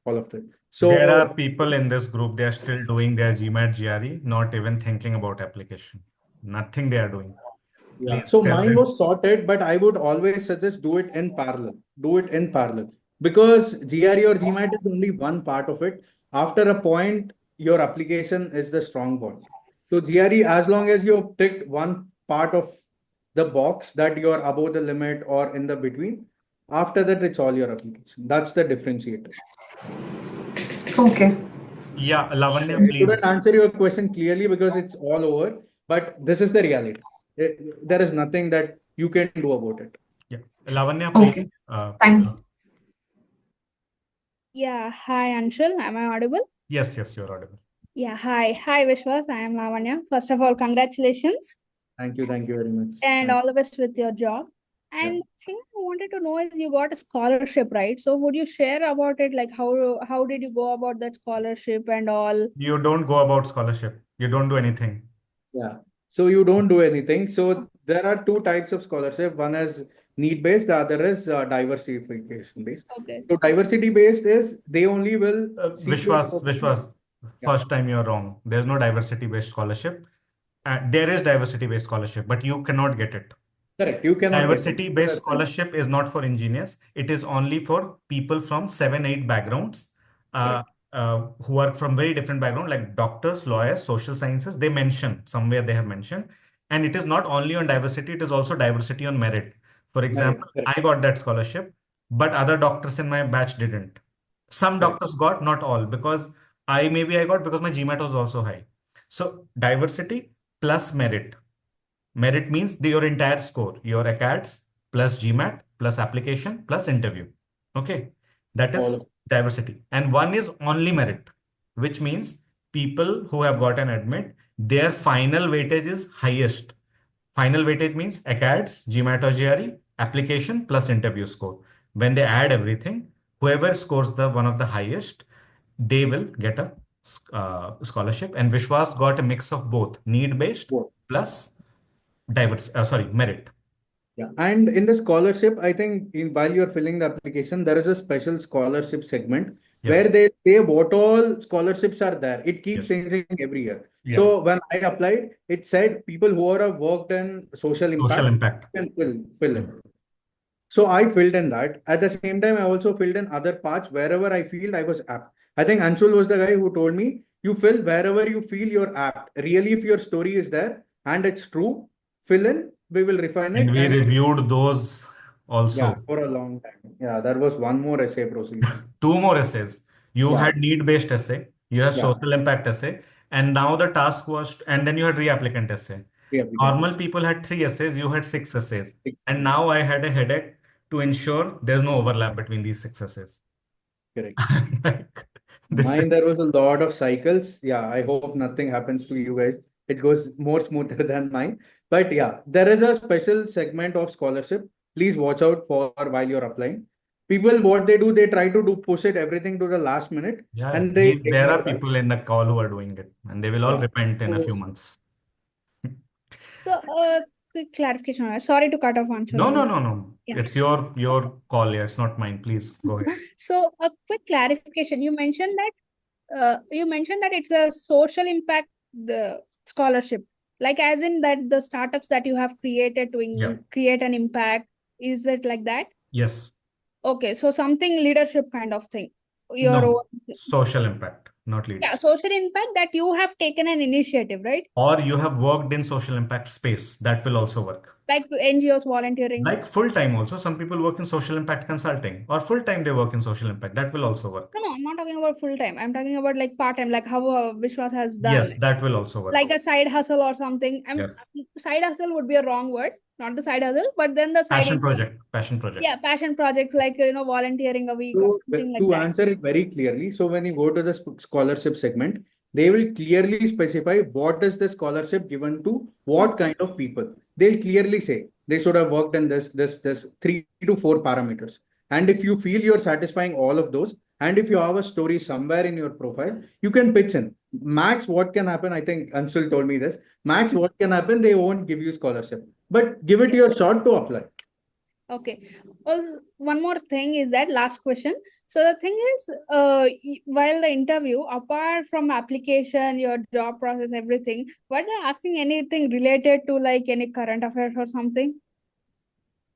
all of that. There So are people in this group, they are still doing their GMAT GRE, not even thinking about application. Nothing they are doing. yeah, Please so tell mine them. was sorted, but I would always suggest do it in parallel. Do it in parallel because GRE or GMAT is only one part of it. After a point, your application is the strong point. So GRE, as long as you ticked one part of the box that you are above the limit or in the between, after that it's all your application. That's the differentiator. Okay. Yeah, I Lavanya, couldn't please. answer your question clearly because it's all over, but this is the reality. There is nothing that you can do about it. Yeah, Lavanya, please. Okay. Thank you. Yeah, hi Anshul. Am I audible? Yes, you're audible. Yeah, hi. Hi Vishwas. I am Lavanya. First of all, congratulations. Thank you very much. and Thank all the best with your job. you. Yeah. And thing I wanted to know is you got a scholarship, right? So would you share about it? Like how did you go about that scholarship and all? You don't go about scholarship. You don't do anything. Yeah. So you don't do anything. So there are two types of scholarship. One is need based, the other is diversification based. Okay. So diversity based is they only will seek your profile. Vishwas, Yeah, first time you're wrong. There's no diversity-based scholarship. There is diversity-based scholarship, but you cannot get it. correct. You cannot get it. So Diversity-based scholarship is not for engineers. It is only for people from 7, 8 backgrounds, uh, correct. who are from very different backgrounds, like doctors, lawyers, social sciences. They mention somewhere they have mentioned, and it is not only on diversity. It is also diversity on merit. For Merit. example, Correct. I got that scholarship, but other doctors in my batch didn't. Some Correct. doctors got, not all, because I got because my GMAT was also high. So diversity plus merit. Merit means your entire score, your ACADS plus GMAT plus application plus interview. Okay. That All is of diversity. And one is only merit, which means people who have got an admit, their final weightage is highest. Final weightage means ACADS, GMAT or GRE, application plus interview score. When they add everything, whoever scores the one of the highest, they will get a scholarship. And Vishwas got a mix of both need based both. plus merit. Yeah, and in the scholarship, I think while you're filling the application, there is a special scholarship segment where Yes. they say what all scholarships are there. It keeps Yes. changing every year. Yeah. So when I applied, it said people who are worked in social Social impact impact. can fill Hmm. it. So I filled in that. At the same time, I also filled in other parts wherever I feel I was apt. I think Anshul was the guy who told me you fill wherever you feel you're apt. Really, if your story is there and it's true, fill in. We will refine And it we and reviewed those yeah, also. for a long time. Yeah, there was one more essay procedure. Two more essays. You Yeah, had need-based essay, you have yeah, social impact essay, and now the task was, and then you had reapplicant essay. the applicant Normal is people had 3 essays, you had 6 essays. And now I had a headache to ensure there's no overlap between these 6 essays. correct. Like, this is, Mine, there was a lot of cycles. Yeah, I hope nothing happens to you guys. It goes more smoother than mine. But yeah, there is a special segment of scholarship. Please watch out for while you're applying. People, what they do, they try to do push it everything to the last minute yeah, and they there are ignore that. people in the call who are doing it, and they will all Yeah. repent in a So few months. So quick clarification. Sorry to cut off Anshul No, on no, that. no, no. Yeah. It's your call. Yeah, it's not mine. Please go ahead. So a quick clarification. You mentioned that it's a social impact scholarship, like as in that the startups that you have created to Yeah. create an impact. Is it like that? Yes. Okay, so something leadership kind of thing. Your No. own, Social impact, not yeah, leadership. social impact that you have taken an initiative, right? Or you have worked in social impact space. That will also work. Like NGOs volunteering. Like full time also. Some people work in social impact consulting, or full time they work in social impact. That will also work. No, I'm not talking about full time. I'm talking about like part time, like how Vishwas has done, Yes, that will also work. like a side hustle or something. Yes. Side hustle would be a wrong word, not the side hustle, but then the side Passion income. project. Passion project. Yeah, passion projects like volunteering a week or So, something like to that. answer it very clearly, so when you go to the scholarship segment, they will clearly specify what is the scholarship given to what kind of people. They'll clearly say they should have worked in this 3 to 4 parameters. And if you feel you're satisfying all of those, and if you have a story somewhere in your profile, you can pitch in. Max, what can happen? I think Anshul told me this. Max, what can happen? They won't give you scholarship, but give it your shot to apply. Okay. Well, one more thing is that last question. So the thing is, while the interview, apart from application, your job process, everything, were they asking anything related to like any current affairs or something?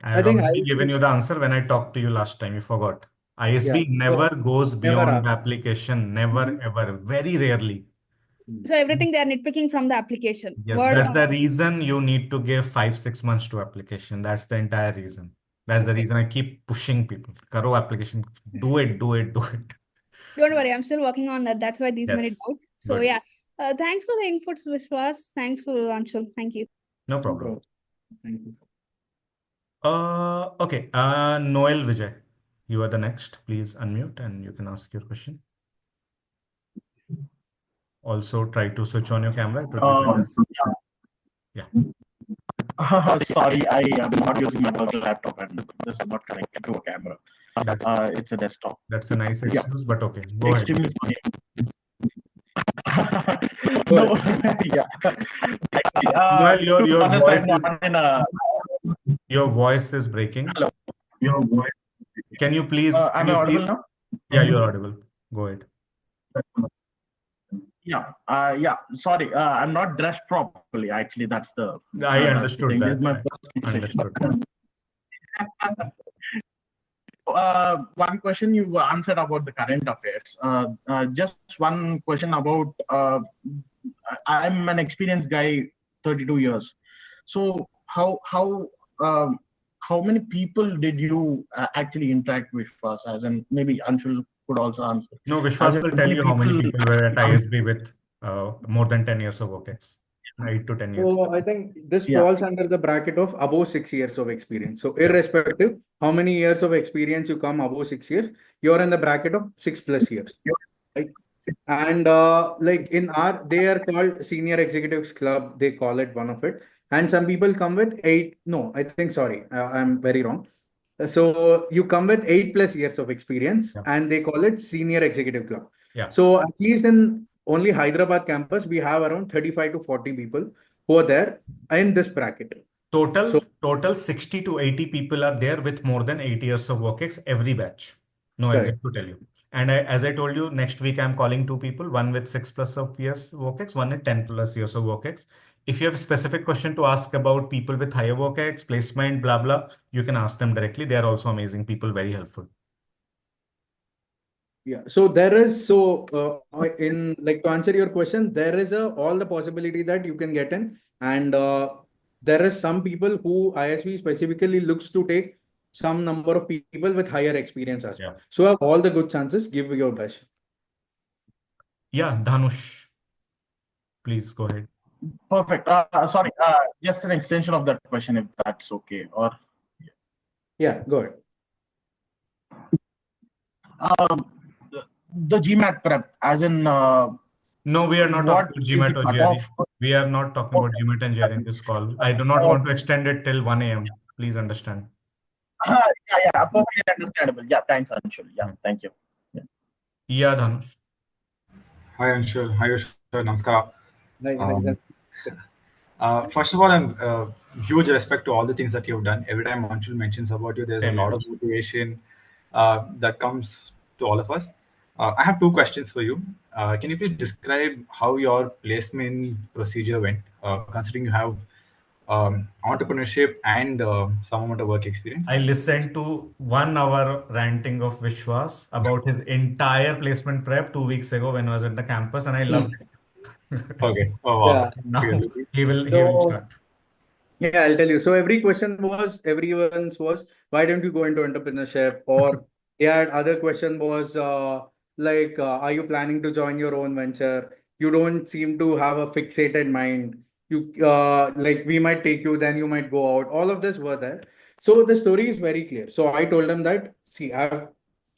I I had think already ISB, given you the answer when I talked to you last time. You forgot. yeah, ISB so never goes never beyond the asked. application. Never, ever. Very rarely. So everything they are nitpicking from the application, Yes, word that's for the word. reason you need to give 5, 6 months to application. That's the entire reason. That's the Okay. reason I keep pushing people. Karo application. Do it, do it, do it. Don't worry, I'm still working on that. That's why these many Yes. doubts. So Good. yeah, thanks for the inputs, Vishwas. Thanks for Anshul. Thank you. No No problem. problem. Thank you. Okay. Noel Vijay, you are the next. Please unmute and you can ask your question. Also, try to switch on your camera. It would be better. Yeah. Sorry, I am not using my work laptop and this is not connected to a camera. It's a desktop. That's a nice Yeah. excuse, but okay, go ahead. Extremely sorry. No, yeah. Actually, Noel, to your voice understand, is your voice is breaking. hello. Your voice. Can you please? Am I audible now? Yeah, you're audible. Go ahead. Yeah, yeah. Sorry, I'm not dressed properly. Actually, that's the. I understood thing. that. This is my first Understood. One question you answered about the current affairs. Just one question about. I'm an experienced guy, 32 years. So how many people did you actually interact with first? As in, maybe Anshul could also answer. No, Vishwas will tell you how many people were at ISB with more than 10 years of work ex. 8 to 10 years. So I think this falls under the bracket of above 6 years of experience. So irrespective how many years of experience you come above 6 years, you're in the bracket of 6+ years. Right? And like in they are called senior executives club. They call it one of it. And some people come with 8. No, I think, sorry, I'm very wrong. So you come with 8+ years of experience and they call it senior executive club. Yeah. So at least in only Hyderabad campus, we have around 35 to 40 people who are there in this bracket. Total 60 to 80 people are there with more than 8 years of work ex every batch. No, I'll get to tell you. And as I told you, next week I'm calling 2 people, one with 6+ of years work ex, one with 10+ years of work ex. If you have a specific question to ask about people with higher work ex, placement, blah, blah, you can ask them directly. They are also amazing people, very helpful. Yeah. So there is, in like to answer your question, there is all the possibility that you can get in, and there is some people who ISB specifically looks to take some number of people with higher experience as well. So have all the good chances. Give your best. Yeah, Dhanush, please go ahead. Perfect. Sorry, just an extension of that question, if that's okay. Or yeah, go ahead. The GMAT prep, as in. No, we are not talking about GMAT or GRE. We are not talking about GMAT and GRE in this call. I do not want to extend it till 1 a.m. Please understand. Yeah, perfectly understandable. Yeah, thanks, Anshul. Yeah, thank you. Yeah, Dhanush. Hi, Anshul. Hi, Vishwas. Namaskar. First of all, I'm huge respect to all the things that you've done. Every time Anshul mentions about you, there's a lot of motivation that comes to all of us. I have 2 questions for you. Can you please describe how your placement procedure went, considering you have entrepreneurship and some amount of work experience? I listened to 1 hour ranting of Vishwas about his entire placement prep 2 weeks ago when I was at the campus, and I loved it. Okay. Oh, wow. Yeah. Now he will start. Yeah, I'll tell you. So everyone's was, why don't you go into entrepreneurship? Or other question was are you planning to join your own venture? You don't seem to have a fixated mind. You like we might take you, then you might go out. All of this were there. So the story is very clear. So I told them that, see, I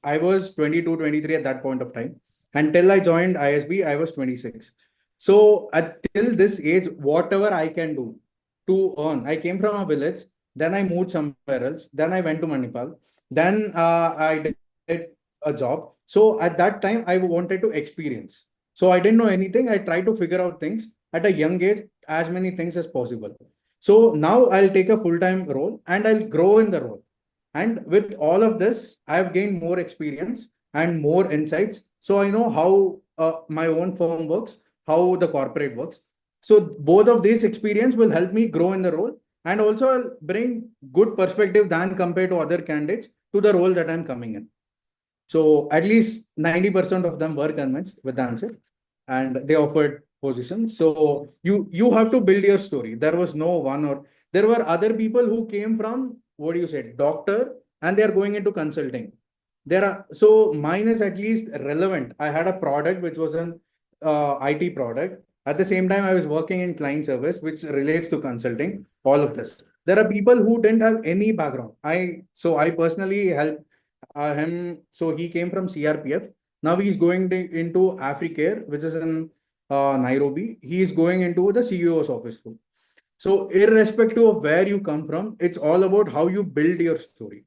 was 22, 23 at that point of time. Until I joined ISB, I was 26. So till this age, whatever I can do to earn. I came from a village, then I moved somewhere else, then I went to Manipal, then I did a job. So at that time, I wanted to experience. So I didn't know anything. I tried to figure out things at a young age, as many things as possible. So now I'll take a full-time role and I'll grow in the role. And with all of this, I've gained more experience and more insights. So I know how my own firm works, how the corporate works. So both of these experience will help me grow in the role, and also I'll bring good perspective than compared to other candidates to the role that I'm coming in. So at least 90% of them were convinced with the answer and they offered positions. So you have to build your story. There was no one, or there were other people who came from, what do you say, doctor, and they are going into consulting. So mine is at least relevant. I had a product which was an IT product. At the same time, I was working in client service, which relates to consulting, all of this. There are people who didn't have any background. I personally helped him. So he came from CRPF. Now he's going into Africare, which is in Nairobi. He is going into the CEO's office too. So irrespective of where you come from, it's all about how you build your story.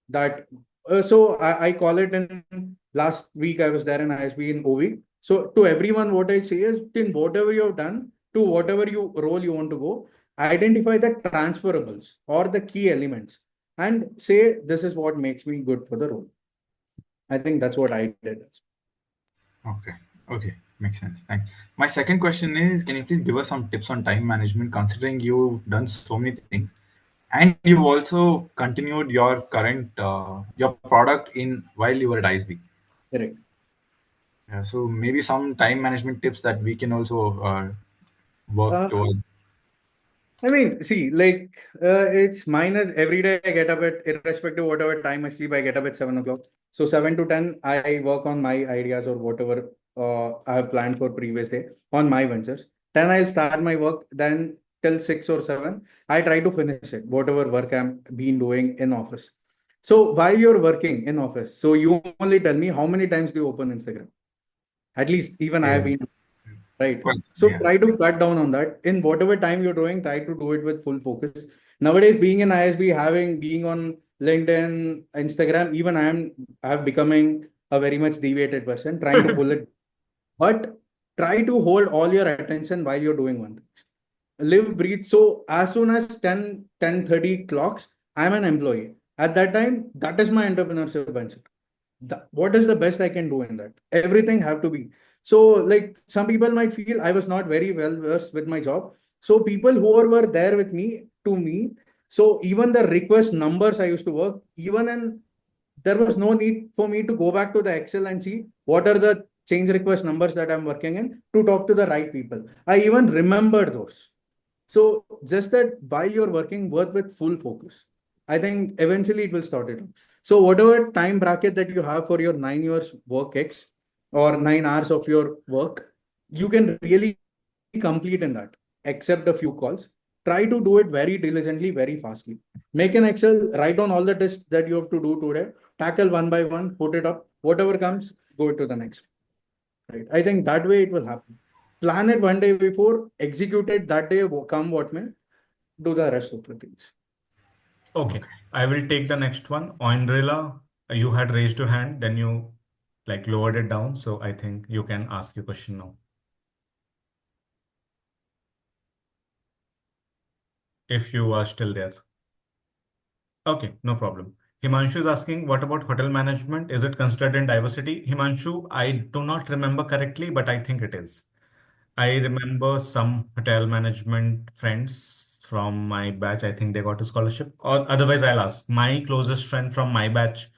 That I call it, in last week I was there in ISB in OV. So to everyone, what I say is, in whatever you have done, to whatever role you want to go, identify the transferables or the key elements and say, this is what makes me good for the role. I think that's what I did. Okay. Okay. Makes sense. Thanks. My second question is, can you please give us some tips on time management, considering you've done so many things, and you've also continued your current your product in while you were at ISB. Correct. Yeah, so maybe some time management tips that we can also work towards. I mean, see, like it's minus every day. I get up at, irrespective of whatever time I sleep, I get up at 7 o'clock. So 7 to 10, I work on my ideas or whatever I have planned for previous day on my ventures. 10, I'll start my work. Then till 6 or 7, I try to finish it, whatever work I'm been doing in office. So while you're working in office, so you only tell me how many times do you open Instagram? At least even I have been. Right. So try to cut down on that. In whatever time you're doing, try to do it with full focus. Nowadays, being in ISB, being on LinkedIn, Instagram, even I have becoming a very much deviated person, trying to pull it. But try to hold all your attention while you're doing one thing. Live, breathe. So as soon as 10:30 clocks, I'm an employee. At that time, that is my entrepreneurship venture. What is the best I can do in that? Everything have to be. So like some people might feel I was not very well versed with my job. So people who were there with me, to me, so even the request numbers I used to work, even in, there was no need for me to go back to the Excel and see what are the change request numbers that I'm working in to talk to the right people. I even remember those. So just that while you're working, work with full focus. I think eventually it will start it. So whatever time bracket that you have for your 9 years work X or 9 hours of your work, you can really complete in that, except a few calls. Try to do it very diligently, very fastly. Make an Excel, write down all the tests that you have to do today, tackle one by one, put it up. Whatever comes, go to the next. Right. I think that way it will happen. Plan it one day before, execute it that day, come what may, do the rest of the things. Okay, I will take the next one. Oindrila, you had raised your hand, then you like lowered it down. So I think you can ask your question now. If you are still there. Okay, no problem. Himanshu is asking, what about hotel management? Is it considered in diversity? Himanshu, I do not remember correctly, but I think it is. I remember some hotel management friends from my batch. I think they got a scholarship. Or otherwise, I'll ask. My closest friend from my batch,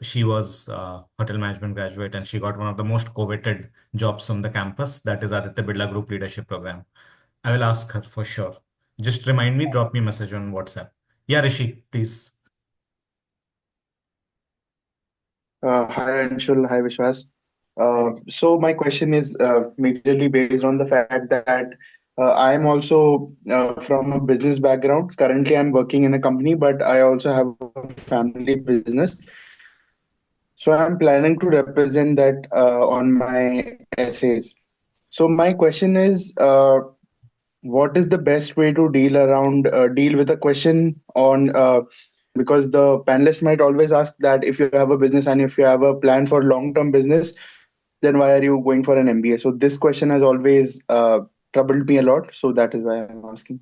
she was hotel management graduate, and she got one of the most coveted jobs on the campus. That is Aditya Birla Group Leadership Program. I will ask her for sure. Just remind me, drop me a message on WhatsApp. Yeah, Rishi, please. Hi Anshul, hi Vishwas. So my question is majorly based on the fact that I am also from a business background. Currently, I'm working in a company, but I also have a family business. So I'm planning to represent that on my essays. So my question is, what is the best way to deal with a question on because the panelist might always ask that if you have a business and if you have a plan for long-term business, then why are you going for an MBA? So this question has always troubled me a lot. So that is why I'm asking.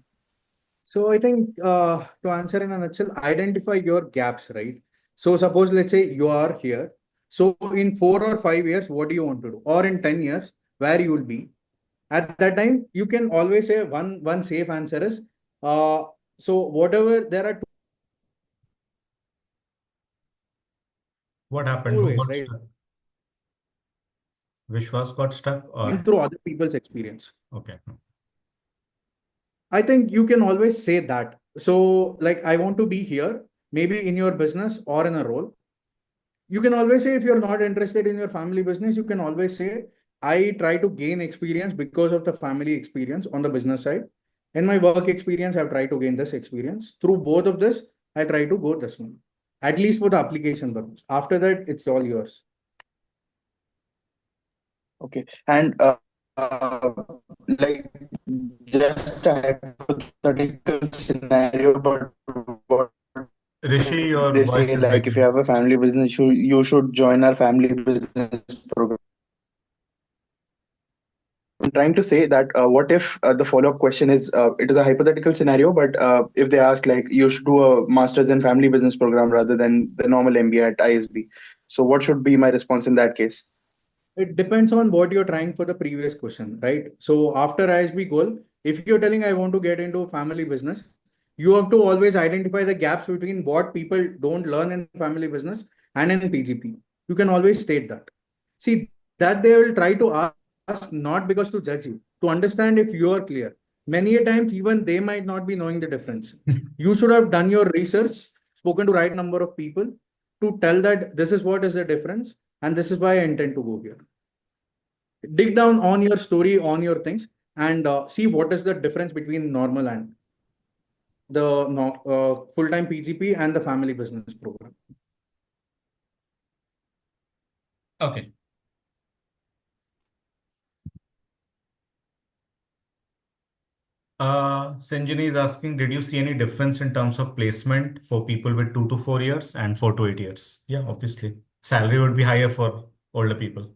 So I think to answer in a nutshell, identify your gaps, right? So suppose let's say you are here. So in 4 or 5 years, what do you want to do? Or in 10 years, where you will be? At that time, you can always say one safe answer is so whatever there are What happened? two Who ways, got right? stuck? Vishwas got stuck or? Through other people's experience. Okay. I think you can always say that. So, like, I want to be here, maybe in your business or in a role. You can always say, if you're not interested in your family business, you can always say, I try to gain experience because of the family experience on the business side. In my work experience, I've tried to gain this experience. Through both of this, I try to go this one, at least for the application purpose. After that, it's all yours. Okay. And like just a hypothetical scenario, but what Rishi, if your they voice say is like if you breaking. have a family business, you should join our family business program? I'm trying to say that what if the follow-up question is it is a hypothetical scenario, but if they ask like you should do a master's in family business program rather than the normal MBA at ISB, so what should be my response in that case? It depends on what you're trying for the previous question, right? So after ISB goal, if you're telling I want to get into family business, you have to always identify the gaps between what people don't learn in family business and in PGP. You can always state that. See, that they will try to ask not because to judge you, to understand if you are clear. Many a times, even they might not be knowing the difference. You should have done your research, spoken to right number of people to tell that this is what is the difference and this is why I intend to go here. Dig down on your story, on your things, and see what is the difference between normal and the full-time PGP and the family business program. Okay. Sanjani is asking, did you see any difference in terms of placement for people with 2 to 4 years and 4 to 8 years? Yeah, obviously. Salary would be higher for older people.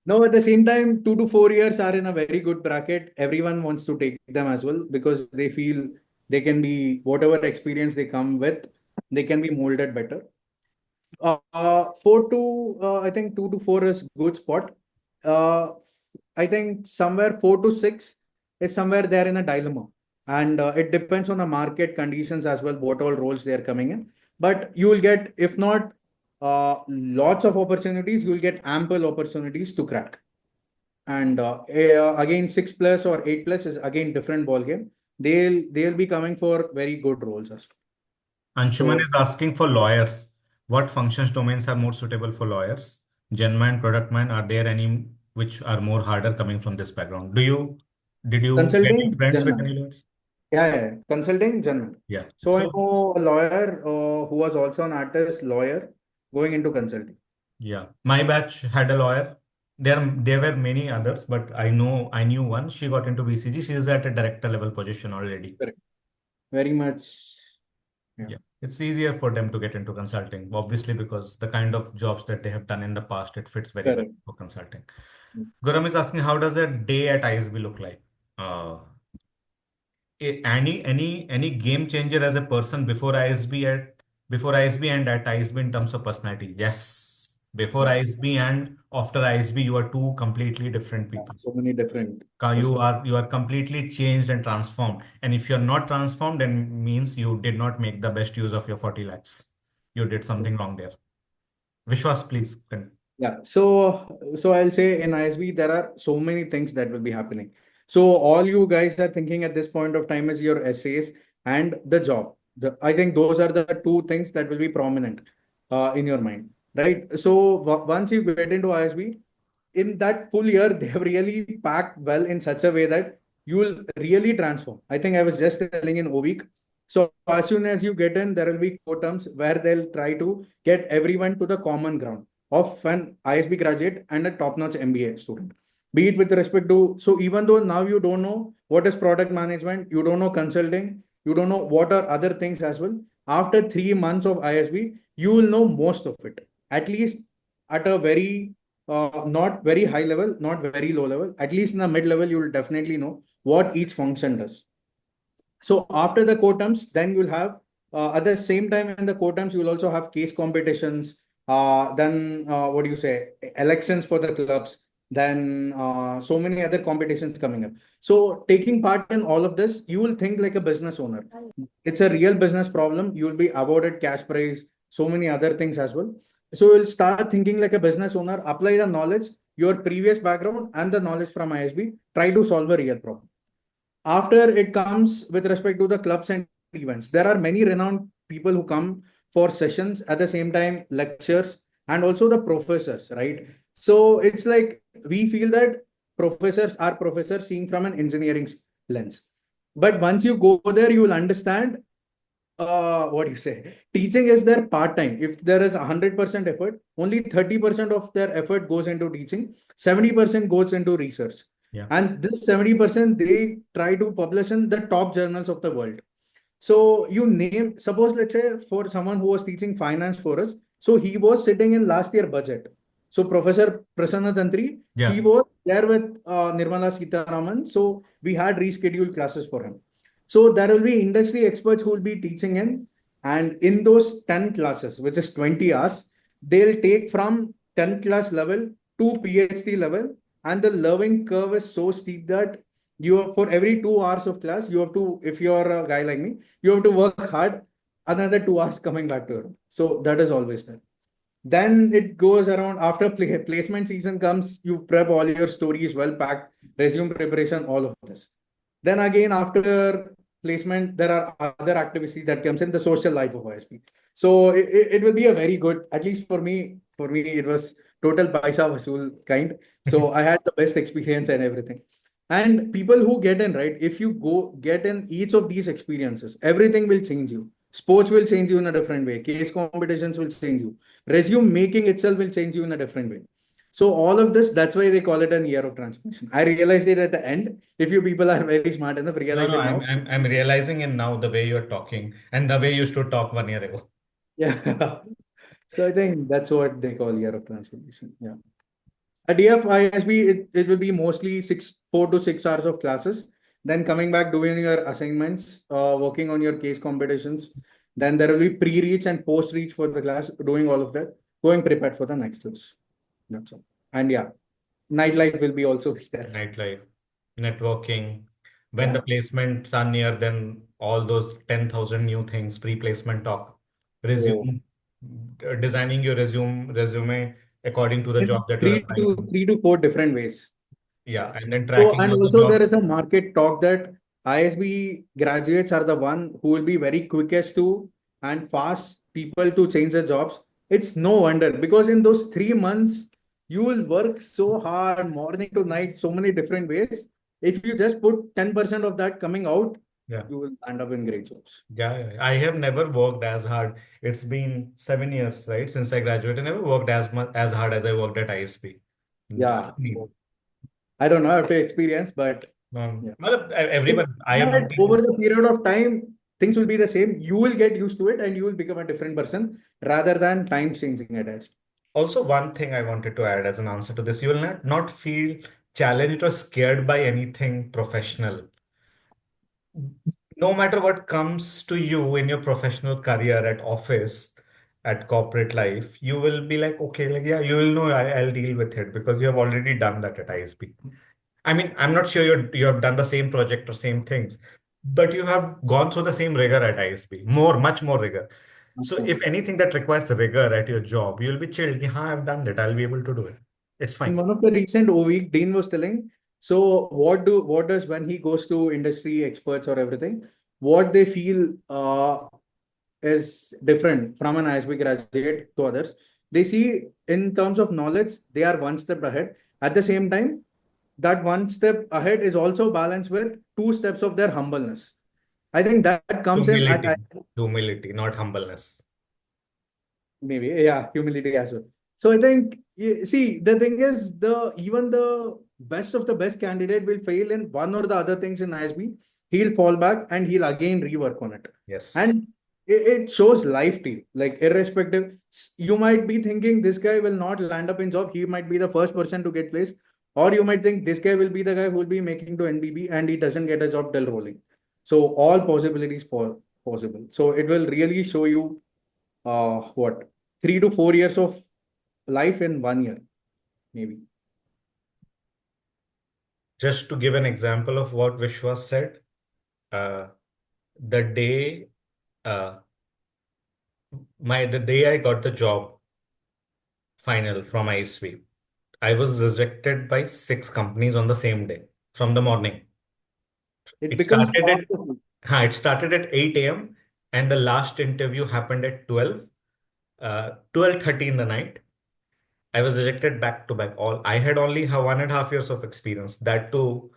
No, at the same time, 2 to 4 years are in a very good bracket. Everyone wants to take them as well because they feel they can be, whatever experience they come with, they can be molded better. I think 2 to 4 is good spot. Uh, I think somewhere 4 to 6 is somewhere there in a dilemma. And it depends on the market conditions as well, what all roles they are coming in. But you will get, if not lots of opportunities, you will get ample opportunities to crack. And again, 6+ or 8+ is again different ball game. They'll be coming for very good roles as well. Anshuman So is asking for lawyers. What functions domains are more suitable for lawyers? Genman, product man, are there any which are more harder coming from this background? Did you get any consulting, friends with any general. lawyers? Yeah. Consulting, general. Yeah. So I So know a lawyer who was also an artist lawyer going into consulting. yeah, my batch had a lawyer. There were many others, but I knew one. She got into BCG. She is at a director level position already. Correct. Very much. Yeah. Yeah, it's easier for them to get into consulting, obviously, because the kind of jobs that they have done in the past, it fits very well Correct. for consulting. Mm. Guram is asking, how does a day at ISB look like? Uh, any game changer as a person before ISB and at ISB in terms of personality? Yes. Before Yes. ISB and after ISB, you are two completely different people. So many different You are completely changed and transformed. And if you're not transformed, then means you did not make the best use of your 40 lakhs. You did something wrong there. Vishwas, please. Yeah. So I'll say in ISB, there are so many things that will be happening. So all you guys are thinking at this point of time is your essays and the job. I think those are the two things that will be prominent in your mind, right? So once you get into ISB, in that full year, they have really packed well in such a way that you will really transform. I think I was just telling in O-week. So as soon as you get in, there will be core terms where they'll try to get everyone to the common ground of an ISB graduate and a top-notch MBA student. Be it with respect to, so even though now you don't know what is product management, you don't know consulting, you don't know what are other things as well. After 3 months of ISB, you will know most of it, at least at a very not very high level, not very low level, at least in the mid level, you will definitely know what each function does. So after the core terms, then you'll have at the same time in the core terms, you will also have case competitions. Then what do you say? Elections for the clubs. Then so many other competitions coming up. So taking part in all of this, you will think like a business owner. It's a real business problem. You will be awarded cash prize, so many other things as well. So you'll start thinking like a business owner, apply the knowledge, your previous background and the knowledge from ISB, try to solve a real problem. After it comes with respect to the clubs and events, there are many renowned people who come for sessions at the same time, lectures, and also the professors, right? So it's like we feel that professors are professors seeing from an engineering lens. But once you go there, you will understand what do you say? Teaching is their part time. If there is 100% effort, only 30% of their effort goes into teaching, 70% goes into research. Yeah. And this 70%, they try to publish in the top journals of the world. So you name, suppose, let's say for someone who was teaching finance for us, so he was sitting in last year budget. So Professor Prasanna Tantri, he Yeah. was there with Nirmala Sitaraman. So we had rescheduled classes for him. So there will be industry experts who will be teaching in, and in those 10 classes, which is 20 hours, they'll take from 10th class level to PhD level, and the learning curve is so steep that you, for every 2 hours of class, you have to, if you're a guy like me, you have to work hard another 2 hours coming back to your home. So that is always there. Then it goes around after placement season comes, you prep all your stories well packed, resume preparation, all of this. Then again, after placement, there are other activities that comes in the social life of ISP. So it will be a very good, at least for me, it was total paisa vasool kind. So I had the best experience and everything. And people who get in, right? If you go get in each of these experiences, everything will change you. Sports will change you in a different way. Case competitions will change you. Resume making itself will change you in a different way. So all of this, that's why they call it an year of transformation. I realized it at the end. If you people are very smart enough, No, realize no, it now. I'm realizing it now the way you're talking and the way you used to talk 1 year ago. Yeah. So I think that's what they call year of transformation. Yeah. At DFISB, it will be mostly 4 to 6 hours of classes. Then coming back, doing your assignments, working on your case competitions. Then there will be pre-reach and post-reach for the class, doing all of that, going prepared for the next class. That's all. And yeah, nightlife will be also there. Nightlife, networking. When the Yeah. placements are near, then all those 10,000 new things, pre-placement talk, So resume, designing your resume according to the in job that you're applying to. 3 to 4 different ways. Yeah, Yeah. and then So, tracking and all the also there jobs. is a market talk that ISB graduates are the one who will be very quickest to and fast people to change their jobs. It's no wonder because in those 3 months, you will work so hard, morning to night, so many different ways. If you just put 10% of that coming out, Yeah. you will end up in great jobs. Yeah, I have never worked as hard. It's been 7 years, right, since I graduated. I never worked as much as hard as I worked at ISP. Yeah. Mm. I don't know how to experience, but yeah. Well, It's everyone, I am not that over the period of time, things will be the same. You will get used to it and you will become a different person rather than time changing it as. Also, one thing I wanted to add as an answer to this, you will not feel challenged or scared by anything professional. No matter what comes to you in your professional career at office, at corporate life, you will be like, okay, like, yeah, you will know I'll deal with it because you have already done that at ISP. I mean, I'm not sure you have done the same project or same things, but you have gone through the same rigor at ISP, much more rigor. So if anything that requires rigor at your job, you'll be chilled. Yeah, I've done it. I'll be able to do it. It's In fine. one of the recent week, Dean was telling, so what does when he goes to industry experts or everything, what they feel is different from an ISB graduate to others. They see in terms of knowledge, they are one step ahead. At the same time, that one step ahead is also balanced with 2 steps of their humbleness. I think that comes in at Humility, humility, not humbleness. maybe, yeah, humility as well. So I think, see, the thing is, even the best of the best candidate will fail in one or the other things in ISB. He'll fall back and he'll again rework on it. Yes. And it shows life to you, like irrespective. You might be thinking this guy will not land up in job. He might be the first person to get placed. Or you might think this guy will be the guy who will be making to NBB and he doesn't get a job till rolling. So all possibilities possible. So it will really show you what 3 to 4 years of life in 1 year, maybe. Just to give an example of what Vishwas said, uh, the day uh, the day I got the job final from ISV, I was rejected by 6 companies on the same day from the morning. It It becomes started part at of you. it started at 8 a.m. and the last interview happened at 12:30 in the night. I was rejected back to back. All I had only 1.5 years of experience. That too,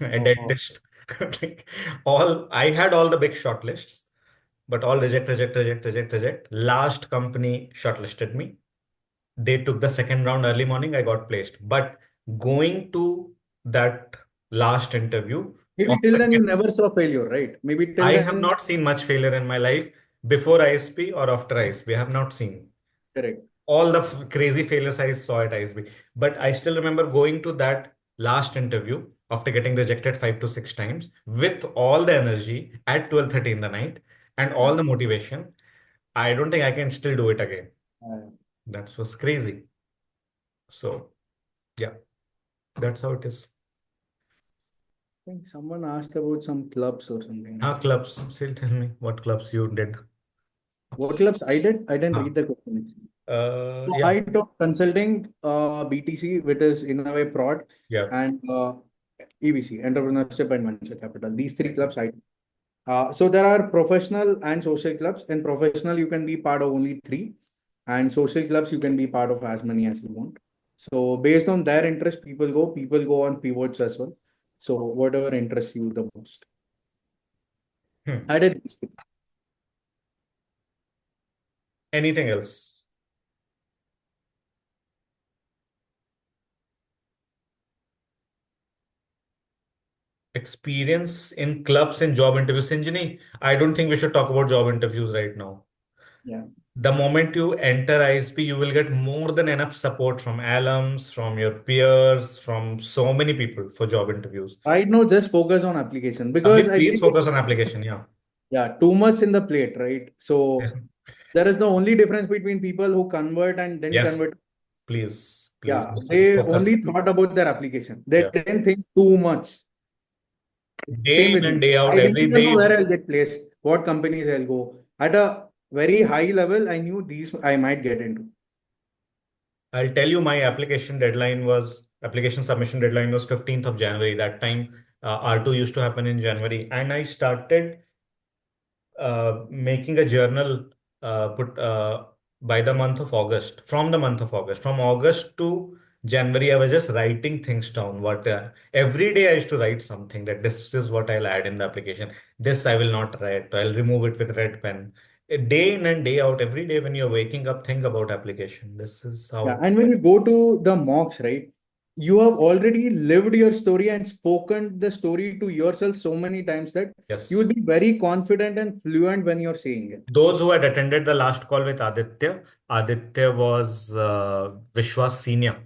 a Oh, dentist. Like, all I had all the big shortlists, but all reject, reject, reject, reject, reject. Last company shortlisted me. They took the second round early morning. I got placed. But going to that last interview. Maybe till then you never saw failure, right? Maybe till I have then, not seen much failure in my life before ISP or after ISP. I have not seen correct. all the crazy failures I saw at ISB. But I still remember going to that last interview after getting rejected 5 to 6 times with all the energy at 12:30 in the night and all the motivation. I don't think I can still do it again. I That was crazy. So yeah, that's how it is. think someone asked about some clubs or something. Clubs. Still tell me what clubs you did. What clubs I did? I didn't Huh. read the question, actually. So Yeah, I took consulting, BTC, which is in a way prod, yeah. and EVC, entrepreneurship and venture capital. These three clubs I took. So there are professional and social clubs. In professional, you can be part of only three, and social clubs you can be part of as many as you want. So based on their interest, people go on pivots as well. So whatever interests you the most. I did these three. Anything else? Experience in clubs and job interviews. Sinjini, I don't think we should talk about job interviews right now. Yeah. The moment you enter ISP, you will get more than enough support from alums, from your peers, from so many people for job interviews. Right now, just focus on application because Abhi, I please think focus it's, on application. Yeah. yeah, too much in the plate, right? So Yeah. there is the only difference between people who convert and didn't Yes. convert. Please, please, Yeah, Mr. they Focus. only thought about their application. They Yeah. didn't think too much. Day Same in with and me. day out, I didn't every even know day. where I'll get placed, what companies I'll go. At a very high level, I knew these I might get into. I'll tell you, my application submission deadline was 15th of January. That time, R2 used to happen in January, and I started making a journal put by the month of August. From the month of August, from August to January, I was just writing things down. What every day I used to write something that this is what I'll add in the application. This I will not write. I'll remove it with red pen. A day in and day out, every day when you're waking up, think about application. This is Yeah, how. and when you go to the mocks, right, you have already lived your story and spoken the story to yourself so many times that you Yes. will be very confident and fluent when you're saying it. Those who had attended the last call with Aditya was Vishwas senior.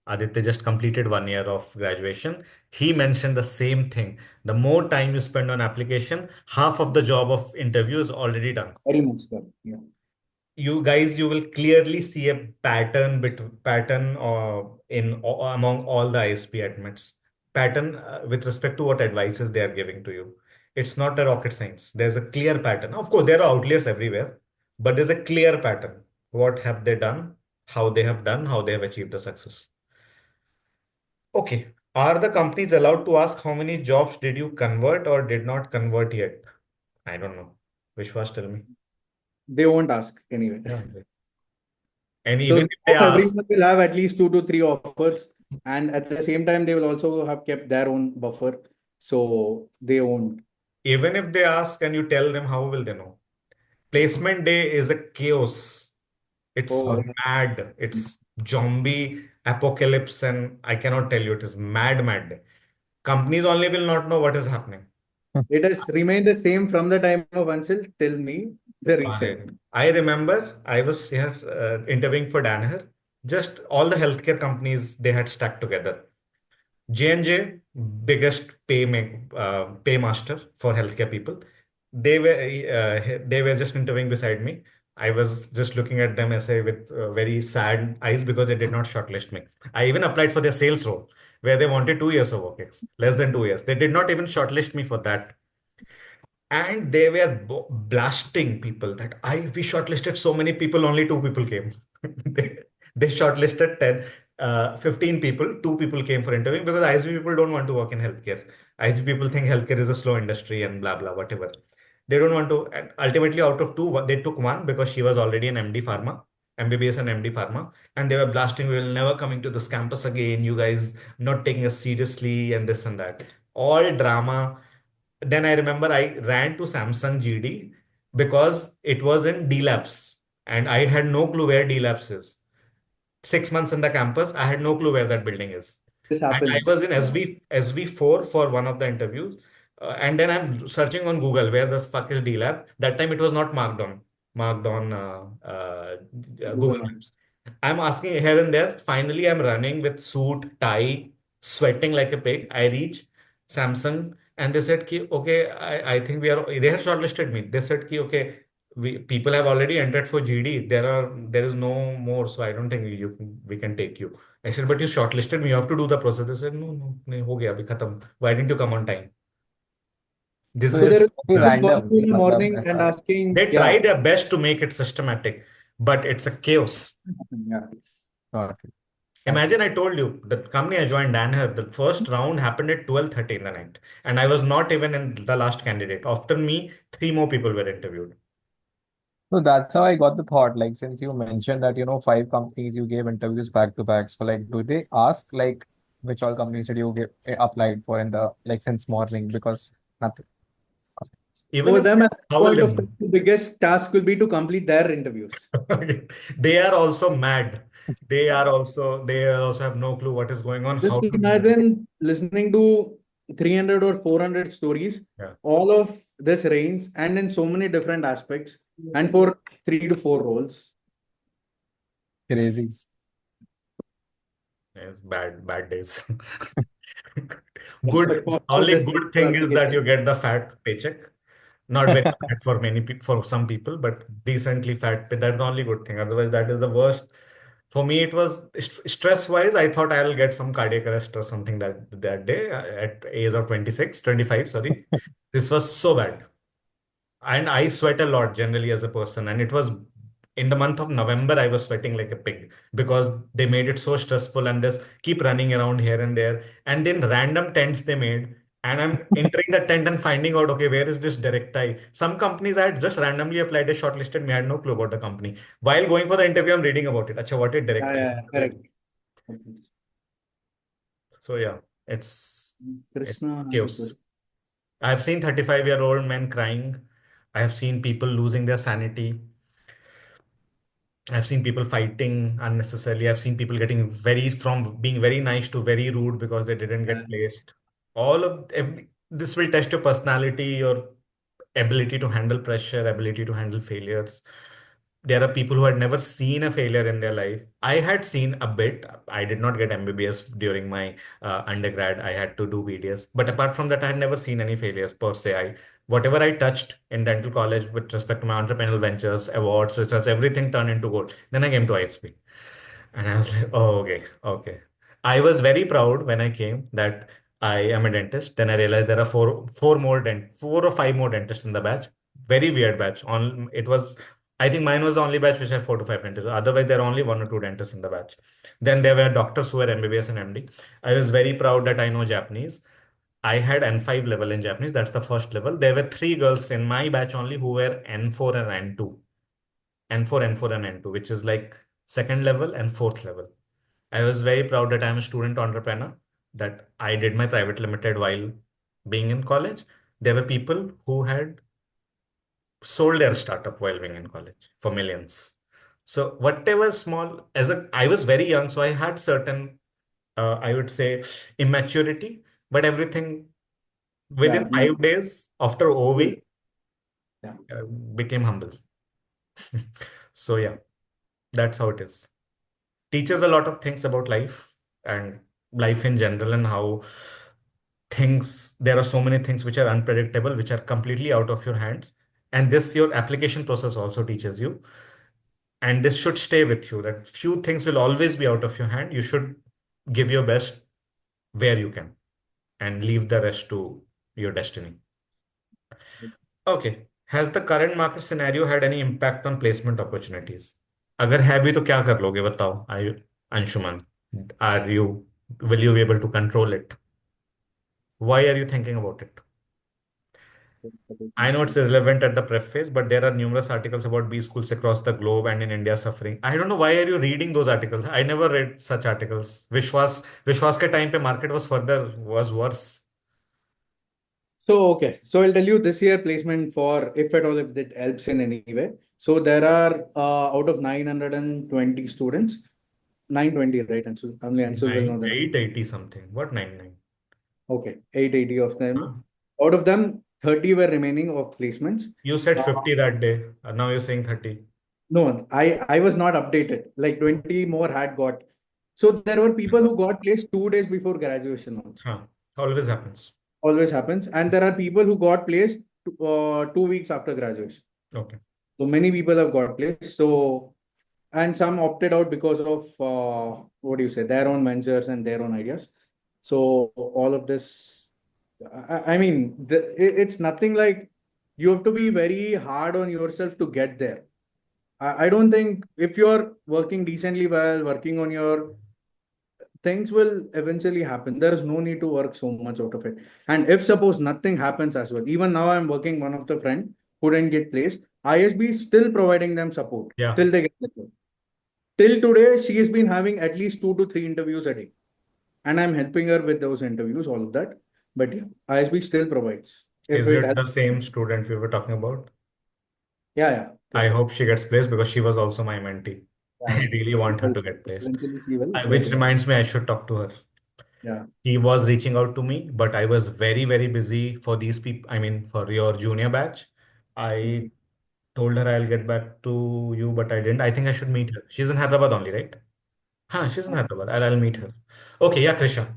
Aditya just completed 1 year of graduation. He mentioned the same thing. The more time you spend on application, half of the job of interview is already done. Very much so. Yeah. You guys, you will clearly see a pattern in among all the ISP admits. Pattern with respect to what advices they are giving to you. It's not a rocket science. There's a clear pattern. Of course, there are outliers everywhere, but there's a clear pattern. What have they done? How they have done? How they have achieved the success. Okay. Are the companies allowed to ask how many jobs did you convert or did not convert yet? I don't know. Vishwas, tell me. They won't ask anyway. Yeah. And So even if they ask, everyone will have at least 2 to 3 offers, and at the same time, they will also have kept their own buffer, so they won't. even if they ask and you tell them, how will they know? Placement day is a chaos. It's Oh, mad. It's zombie apocalypse, and I cannot tell you, it is mad, mad day. Companies only will not know what is happening. it has remained the same from the time of Anshul till me, the recent. I remember I was here interviewing for Danaher. Just all the healthcare companies they had stuck together. J&J, biggest paymaster for healthcare people. They were just interviewing beside me. I was just looking at them as a with very sad eyes because they did not shortlist me. I even applied for their sales role where they wanted 2 years of work, less than 2 years. They did not even shortlist me for that, and they were blasting people that we shortlisted so many people, only 2 people came. they, they shortlisted 15 people, 2 people came for interviewing because ISB people don't want to work in healthcare. ISB people think healthcare is a slow industry and blah blah whatever. They don't want to, and ultimately out of two they took one because she was already an MD pharma, MBBS and MD pharma, and they were blasting, we will never coming to this campus again, you guys not taking us seriously and this and that, all drama. Then I remember I ran to Samsung GD because it was in D Labs and I had no clue where D Labs is. 6 months in the campus, I had no clue where that building is. This And I happens. was in SV4 for one of the interviews. And then I'm searching on Google where the fuck is DLab. That time it was not marked on Google Google Maps. Maps. I'm asking here and there. Finally, I'm running with suit, tie, sweating like a pig. I reach Samsung and they said, ki, okay, I think they had shortlisted me. They said, ki, okay, people have already entered for GD. There is no more. So I don't think we can take you. I said, but you shortlisted me. You have to do the process. They said, no, nahi, ho gaya, abhi khatam. Why didn't you come on time? This So is So a it's there is very someone calling random. you in the Matlab, morning and asking, they try their best to make it systematic, but it's a chaos. yeah. got it. Imagine I told you the company I joined, Danher, the first round happened at 12:30 in the night. And I was not even in the last candidate. After me, three more people were interviewed. So that's how I got the thought. Like, since you mentioned that, 5 companies you gave interviews back to back. So, like, do they ask, like, which all companies did you get applied for in the, like, since morning? Because nothing. Even For if them, at that how will point they of know? time, the biggest task will be to complete their interviews. They are also mad. They also have no clue what is going on, how Just to do it. imagine listening to 300 or 400 stories, Yeah. all of this range, and in so many different aspects, and for 3 to 4 roles. Crazy. Yes, bad days. But Good. for now, Only this is good the thing is that you application. get the fat paycheck. Not very fat for many people, for some people, but decently fat. That's the only good thing. Otherwise, that is the worst. For me, it was stress-wise. I thought I'll get some cardiac arrest or something that day at age of 26, 25. Sorry, this was so bad. And I sweat a lot generally as a person. And it was in the month of November, I was sweating like a pig because they made it so stressful and this keep running around here and there. And then random tents they made. And I'm entering the tent and finding out, okay, where is this direct tie? Some companies I had just randomly applied, they shortlisted me. I had no clue about the company. While going for the interview, I'm reading about it. Acha, what is direct tie? Correct. So yeah, it's Krishna has a chaos. question. I've seen 35-year-old men crying. I have seen people losing their sanity. I've seen people fighting unnecessarily. I've seen people getting from being very nice to very rude because they didn't Yeah. get placed. This will test your personality, your ability to handle pressure, ability to handle failures. There are people who had never seen a failure in their life. I had seen a bit. I did not get MBBS during my undergrad. I had to do BDS. But apart from that, I had never seen any failures per se. Whatever I touched in dental college with respect to my entrepreneurial ventures, awards, research, everything turned into gold. Then I came to ISB. And I was like, oh, okay, okay. I was very proud when I came that I am a dentist. Then I realized there are four or five more dentists in the batch. Very weird batch. I think mine was the only batch which had 4 to 5 dentists. Otherwise, there are only 1 or 2 dentists in the batch. Then there were doctors who were MBBS and MD. I was very proud that I know Japanese. I had N5 level in Japanese. That's the first level. There were 3 girls in my batch only who were N4 and N2. N4, N4, and N2, which is like second level and fourth level. I was very proud that I'm a student entrepreneur, that I did my private limited while being in college. There were people who had sold their startup while being in college for millions. So whatever small, I was very young, so I had certain, I would say, immaturity, but everything within Yeah. 5 days after OV Yeah. became humble. So yeah, that's how it is. Teaches a lot of things about life and life in general and how there are so many things which are unpredictable, which are completely out of your hands. And this, your application process also teaches you. And this should stay with you that few things will always be out of your hand. You should give your best where you can and leave the rest to your destiny. Okay. Has the current market scenario had any impact on placement opportunities? अगर है भी तो क्या कर लोगे बताओ Anshuman, are you will you be able to control it? Why are you thinking about it? I know it's irrelevant at the preface, but there are numerous articles about B schools across the globe and in India suffering. I don't know why are you reading those articles? I never read such articles. Vishwas के time पे market was worse. So, okay. So I'll tell you this year placement for, if at all, if it helps in any way. So there are out of 920 students, 920, right? Anshul? Only Anshul will know the number. 880 something. What 99? Okay, 880 of Huh? them. Out of them, 30 were remaining of placements. You said 50 that day. Now you're saying 30. No, I was not updated. Like 20 more had got. So there were people who got placed 2 days before graduation also. Huh. Always happens. Always happens. And there are people who got placed 2 weeks after graduation. Okay. So many people have got placed. So, and some opted out because of what do you say, their own ventures and their own ideas. So all of this, I mean, it's nothing like you have to be very hard on yourself to get there. I don't think if you're working decently well, working on your things will eventually happen. There is no need to work so much out of it. And if suppose nothing happens as well, even now I'm working one of the friend who didn't get placed, ISB is still providing them support till they get the job. Till today, she has been having at least 2 to 3 interviews a day. And I'm helping her with those interviews, all of that. But yeah, ISB still provides. Is it the same student we were talking about? Yeah. I hope she gets placed because she was also my mentee. Yeah. I really want her to get placed. Eventually she will. Which reminds me, I should talk to her. Yeah. He was reaching out to me, but I was very, very busy for these people. I mean, for your junior batch. I told her I'll get back to you, but I didn't. I think I should meet her. She's in Hyderabad only, right? Huh, she's in Hyderabad. I'll meet her. Okay, yeah, Krisha.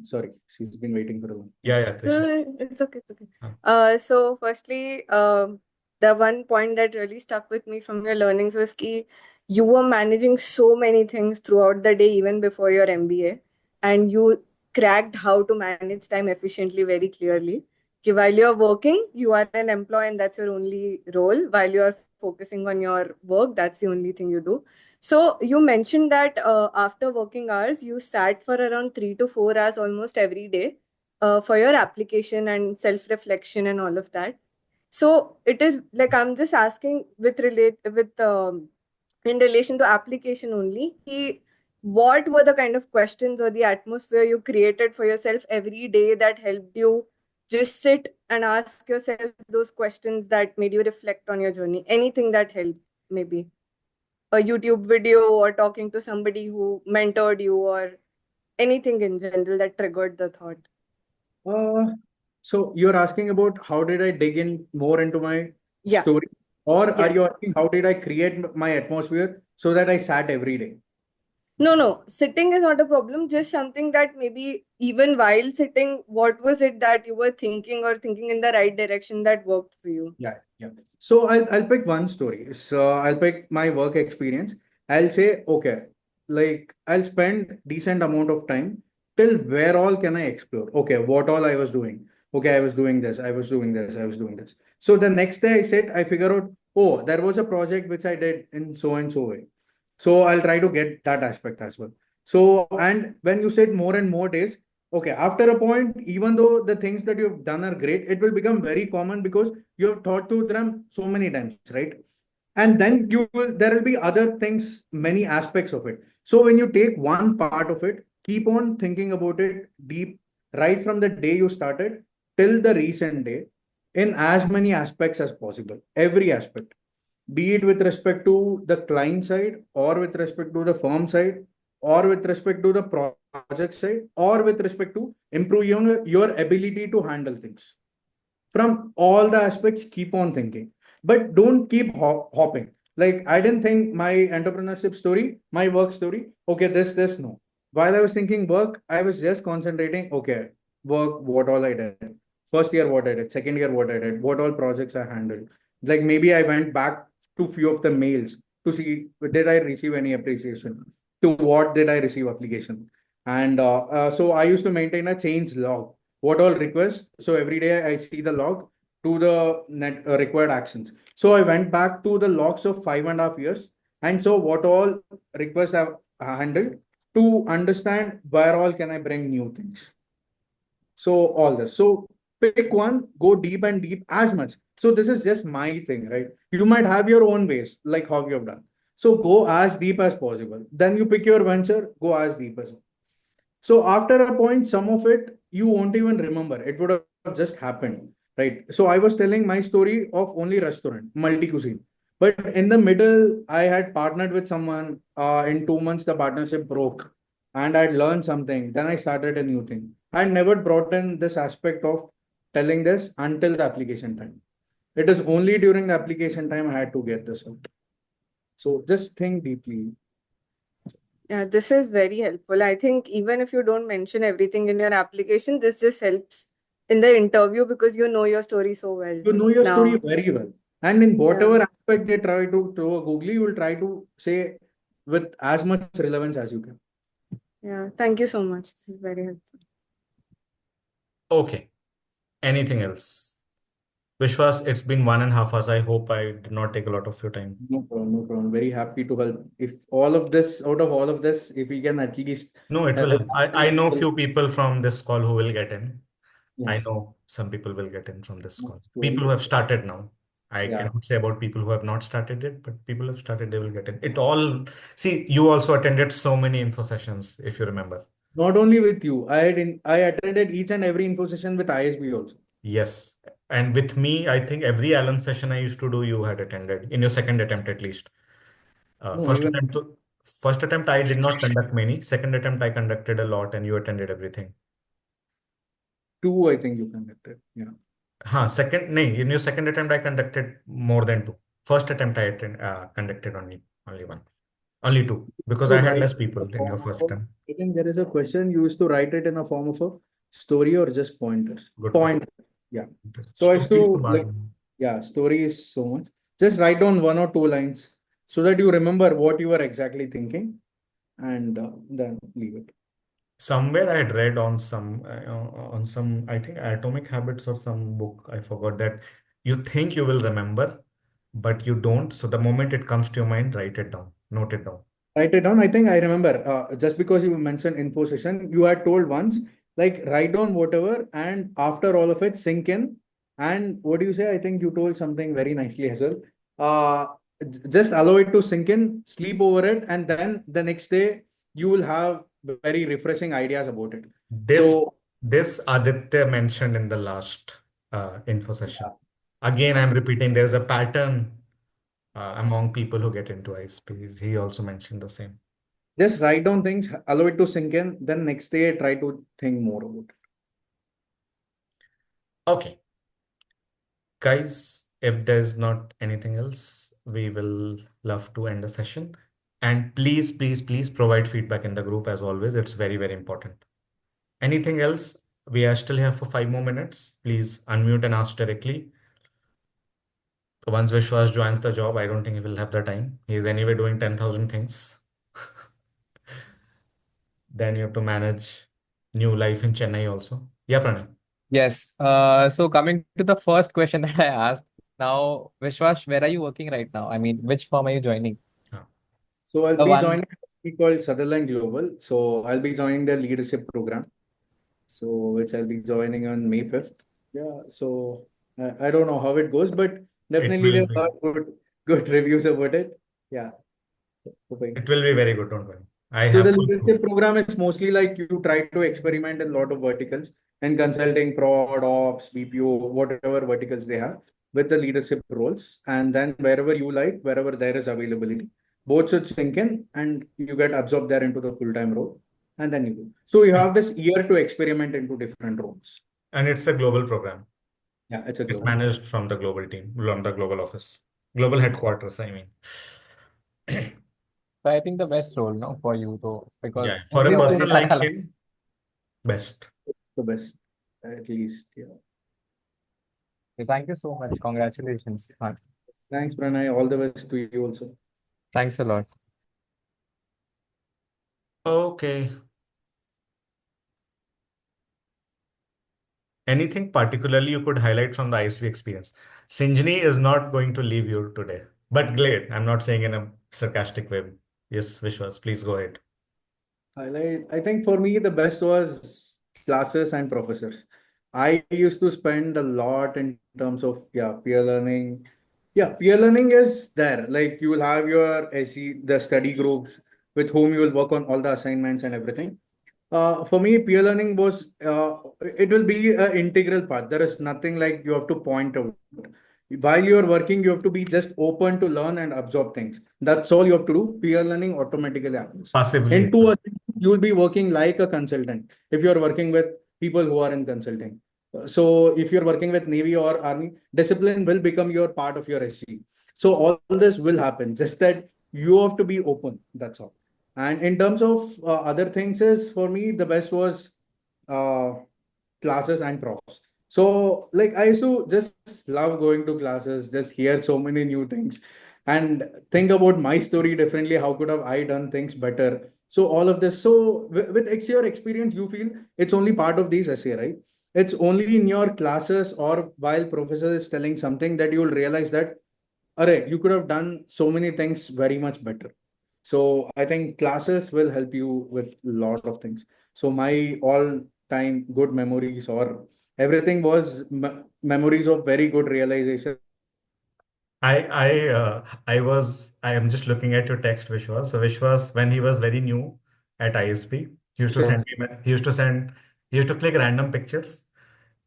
Sorry, she's been waiting for a long. Yeah, Krisha. It's okay. So firstly, the one point that really stuck with me from your learnings was that you were managing so many things throughout the day, even before your MBA, and you cracked how to manage time efficiently very clearly. While you're working, you are an employee and that's your only role. While you're focusing on your work, that's the only thing you do. So you mentioned that after working hours, you sat for around 3 to 4 hours almost every day for your application and self-reflection and all of that. So it is like I'm just asking in relation to application only. What were the kind of questions or the atmosphere you created for yourself every day that helped you just sit and ask yourself those questions that made you reflect on your journey? Anything that helped, maybe a YouTube video or talking to somebody who mentored you or anything in general that triggered the thought. So you're asking about how did I dig in more into my story? Or are you asking how did I create my atmosphere so that I sat every day? No. Sitting is not a problem. Just something that maybe even while sitting, what was it that you were thinking or thinking in the right direction that worked for you? Yeah. So I'll pick one story. So I'll pick my work experience. I'll say, okay, like I'll spend decent amount of time till where all can I explore? Okay, what all I was doing. Okay, I was doing this, I was doing this, I was doing this. So the next day I sit, I figure out, oh, there was a project which I did in so and so way. So I'll try to get that aspect as well. So, and when you sit more and more days, okay, after a point, even though the things that you've done are great, it will become very common because you have thought through them so many times, right? And then there will be other things, many aspects of it. So when you take one part of it, keep on thinking about it deep, right from the day you started till the recent day, in as many aspects as possible, every aspect, be it with respect to the client side or with respect to the firm side or with respect to the project side or with respect to improving your ability to handle things. From all the aspects, keep on thinking, but don't keep hopping. Like I didn't think my entrepreneurship story, my work story, okay, this, no. While I was thinking work, I was just concentrating, okay, work, what all I did. First year, what I did. Second year, what I did. What all projects I handled. Like maybe I went back to few of the mails to see, did I receive any appreciation? To what did I receive application? And so I used to maintain a change log. What all requests? So every day I see the log to the net required actions. So I went back to the logs of 5.5 years. And so what all requests I've handled to understand where all can I bring new things. So all this. So pick one, go deep and deep as much. So this is just my thing, right? You might have your own ways, like how you have done. So go as deep as possible. Then you pick your venture, go as deep as possible. So after a point, some of it you won't even remember. It would have just happened, right? So I was telling my story of only restaurant, multi-cuisine. But in the middle, I had partnered with someone. In 2 months, the partnership broke, and I learned something. Then I started a new thing. I never brought in this aspect of telling this until the application time. It is only during the application time I had to get this out. So just think deeply. Yeah, this is very helpful. I think even if you don't mention everything in your application, this just helps in the interview because you know your story so well. You know your story Now, very well. And in yeah. whatever aspect they try to throw a googly, you will try to say with as much relevance as you can. Yeah, thank you so much. This is very helpful. Okay. Anything else? Vishwas, it's been 1.5 hours. I hope I did not take a lot of your time. No problem, no problem. Very happy to help. If all of this, out of all of this, if we can at least No, it will help help. I know few people from this call who will get in. I yes, know some people will get in from this call. surely. People who have started now. I Yeah. cannot say about people who have not started it, but people who have started, they will get in. It all, see, you also attended so many info sessions, if you remember. Not only with you, I attended each and every info session with ISB also. Yes. And with me, I think every alum session I used to do, you had attended in your second attempt at least. No, First even attempt, first attempt, I did not conduct many. Second attempt, I conducted a lot, and you attended everything. 2, I think you conducted. Yeah. Second, no, in your second attempt, I conducted more than 2. First attempt, conducted only one, only 2, because To I had write less in people the in your form first of a, attempt. I think there is a question you used to write it in a form of a story or just pointers. Good Point. Yeah. point. So I used Story to to like, bargain. yeah, story is so much. Just write down 1 or 2 lines so that you remember what you were exactly thinking and then leave it. Somewhere I had read on some, I think Atomic Habits or some book, I forgot that you think you will remember, but you don't. So the moment it comes to your mind, write it down, note it down. Write it down. I think I remember. Just because you mentioned info session, you had told once, like write down whatever, and after all of it, sink in. And what do you say? I think you told something very nicely as well. Uh, just allow it to sink in, sleep over it, and then the next day you will have very refreshing ideas about it. This So this Aditya mentioned in the last info session. yeah, Again, I'm repeating, there's a pattern among people who get into ISPs. He also mentioned the same. just write down things, allow it to sink in, then next day try to think more about it. Okay, guys, if there's not anything else, we will love to end the session. And please, please, please provide feedback in the group as always. It's very, very important. Anything else? We are still here for 5 more minutes. Please unmute and ask directly. Once Vishwas joins the job, I don't think he will have the time. He is anyway doing 10,000 things. Then you have to manage new life in Chennai also. Yeah, Pranay. Yes. So coming to the first question that I asked, now, Vishwas, where are you working right now? I mean, which firm are you joining? So I'll The be one. joining a company called Sutherland Global. So I'll be joining the leadership program. So which I'll be joining on May 5th. Yeah. So I don't know how it goes, but It definitely will they've be. heard good reviews about it. Yeah. Hoping. It will be very good. Don't worry. I So have the full proof. leadership program is mostly like you try to experiment in a lot of verticals and consulting, prod, ops, BPO, whatever verticals they have with the leadership roles. And then wherever you like, wherever there is availability, both should sink in and you get absorbed there into the full-time role. And then you go. So you have this year to experiment into different roles. And it's a global program. Yeah, it's a It's global. managed from the global team, from the global office, global headquarters, I mean. So I think the best role, no, for you though, Yeah, because for a you It's person already like have. him, best. the best, at least. Yeah. Thank you so much. Congratulations. Thanks, Pranay. All the best to you also. Thanks a lot. Okay. Anything particularly you could highlight from the ISV experience? Sinjini is not going to leave you today, but glad. I'm not saying in a sarcastic way. Yes, Vishwas, please go ahead. Highlight, I think for me, the best was classes and professors. I used to spend a lot in terms of, yeah, peer learning. Yeah, peer learning is there. Like you will have your SE, the study groups with whom you will work on all the assignments and everything. For me, peer learning was, it will be an integral part. There is nothing like you have to point out. While you're working, you have to be just open to learn and absorb things. That's all you have to do. Peer learning automatically happens. Passively. In 2 or 3, you'll be working like a consultant if you're working with people who are in consulting. So if you're working with Navy or Army, discipline will become your part of your SG. So all this will happen. Just that you have to be open. That's all. And in terms of other things, is for me the best was uh, classes and profs. So like I used to just love going to classes, just hear so many new things and think about my story differently. How could have I done things better? So all of this. So with your experience, you feel it's only part of these essay, right? It's only in your classes or while professor is telling something that you will realize that, Array, you could have done so many things very much better. So I think classes will help you with a lot of things. So my all-time good memories or everything was memories of very good realization. I am just looking at your text, Vishwas. So Vishwas, when he was very new at ISP, Sure. he used to click random pictures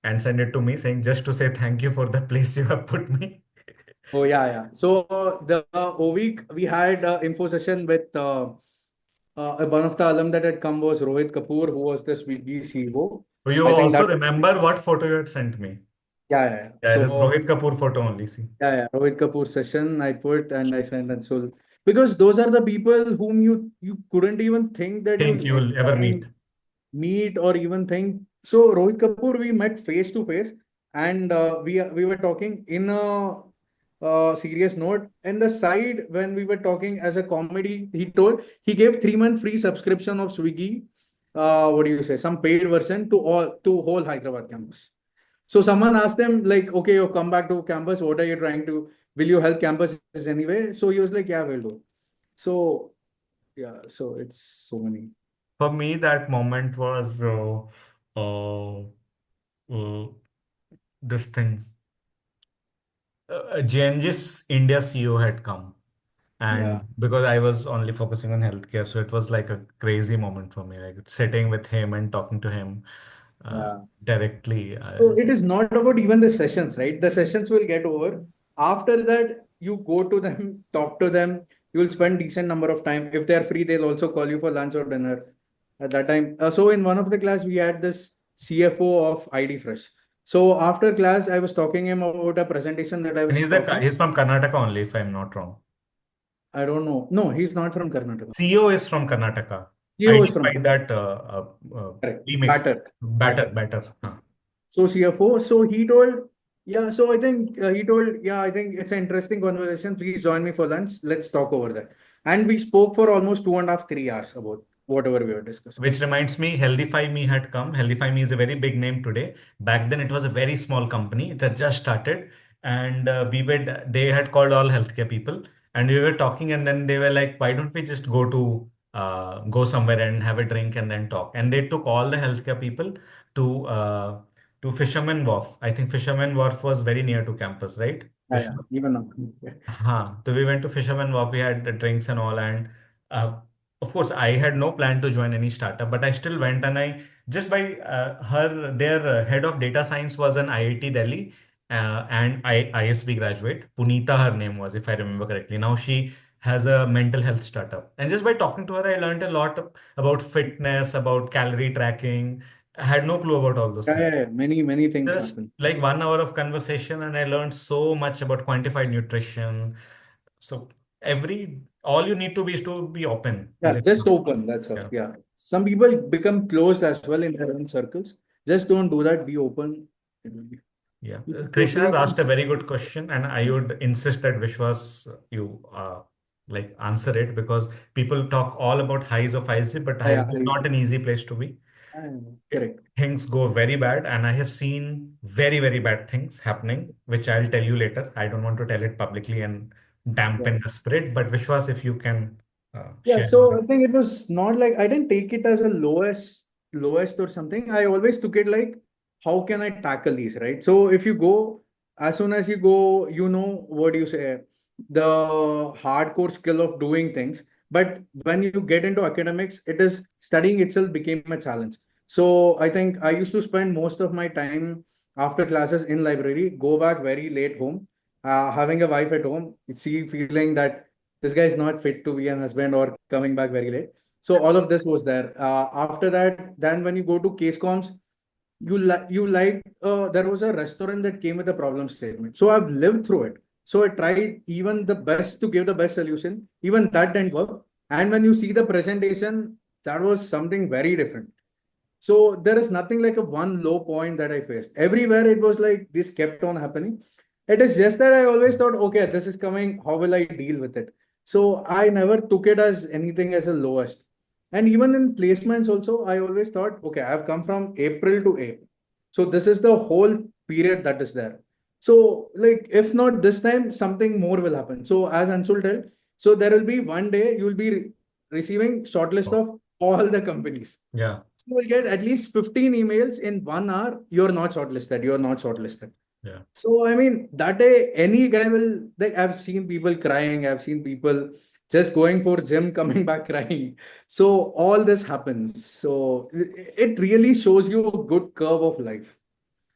and send it to me saying just to say thank you for the place you have put me. Oh yeah. So the week we had info session with one of the alum that had come was Rohit Kapoor, who was the Swiggy CEO. You I think also that. remember what photo you had sent me. Yeah. Yeah, it is So Rohit Kapoor photo only. See. yeah. Rohit Kapoor session I put and I sent, and so because those are the people whom you couldn't even think that Think you'll you will ever meet. meet or even think. So Rohit Kapoor, we met face to face, and we were talking in a serious note. And the side when we were talking as a comedy, he told he gave 3 month free subscription of Swiggy. What do you say? Some paid version to whole Hyderabad campus. So someone asked him like, okay, you come back to campus. What are you trying to? Will you help campuses anyway? So he was like, yeah, we'll do. So yeah, so it's so many. For me, that moment was uh, this thing. J&J's India CEO had come. And Yeah. because I was only focusing on healthcare, so it was like a crazy moment for me, like sitting with him and talking to him Yeah. directly. So it is not about even the sessions, right? The sessions will get over. After that, you go to them, talk to them. You will spend decent number of time. If they are free, they'll also call you for lunch or dinner at that time. So in one of the class, we had this CFO of ID Fresh. So after class, I was talking him about a presentation that I And was talking. he's from Karnataka only, if I'm not wrong. I don't know. No, he's not from Karnataka. CEO is from Karnataka. CEO is ID from by that correct. remix. Batter. Batter. Huh. So CFO, so he told, yeah, so I think he told, yeah, I think it's an interesting conversation. Please join me for lunch. Let's talk over that. And we spoke for almost 2.5, 3 hours about whatever we were discussing. Which reminds me, Healthify Me had come. Healthify Me is a very big name today. Back then, it was a very small company. It had just started, and they had called all healthcare people, and we were talking, and then they were like, "Why don't we just go somewhere and have a drink and then talk?" And they took all the healthcare people to Fisherman Wharf. I think Fisherman Wharf was very near to campus, right? Yeah, even now. Yeah. So we went to Fisherman Wharf. We had the drinks and all, and uh, of course, I had no plan to join any startup, but I still went, and I just by their head of data science was an IIT Delhi and ISB graduate. Punita, her name was, if I remember correctly. Now she has a mental health startup, and just by talking to her, I learned a lot about fitness, about calorie tracking. I had no clue about all those things. Yeah. Many things Just happen. like 1 hour of conversation, and I learned so much about quantified nutrition. So all you need to be is to be open, Yeah, isn't just it? open. That's all. Yeah. Yeah. Some people become closed as well in their own circles. Just don't do that. Be open. It will be. Yeah. You Krishna has totally. asked a very good question, and I would insist that Vishwas, you like answer it because people talk all about highs of ISB, but Yeah, ISB is not an easy place to be. correct. Things go very bad, and I have seen very, very bad things happening, which I'll tell you later. I don't want to tell it publicly and Yeah. dampen the spirit, but Vishwas, if you can Yeah, share. so I think it was not like I didn't take it as a lowest or something. I always took it like, how can I tackle these, right? So if you go, as soon as you go, you know what do you say, the hardcore skill of doing things. But when you get into academics, it is studying itself became a challenge. So I think I used to spend most of my time after classes in library, go back very late home, having a wife at home, she feeling that this guy is not fit to be a husband or coming back very late. So all of this was there. After that, then when you go to case comms, you like there was a restaurant that came with a problem statement. So I've lived through it. So I tried even the best to give the best solution. Even that didn't work. And when you see the presentation, that was something very different. So there is nothing like a one low point that I faced. Everywhere it was like this kept on happening. It is just that I always thought, okay, this is coming. How will I deal with it? So I never took it as anything as a lowest. And even in placements also, I always thought, okay, I've come from April to April. So this is the whole period that is there. So like, if not this time, something more will happen. So as Anshul told, so there will be one day you will be receiving shortlist of all the companies. Yeah. You will get at least 15 emails in 1 hour. You're not shortlisted. You're not shortlisted. Yeah. So, I mean, that day, any guy will, like, I've seen people crying. I've seen people just going for gym, coming back crying. So, all this happens. So, it really shows you a good curve of life.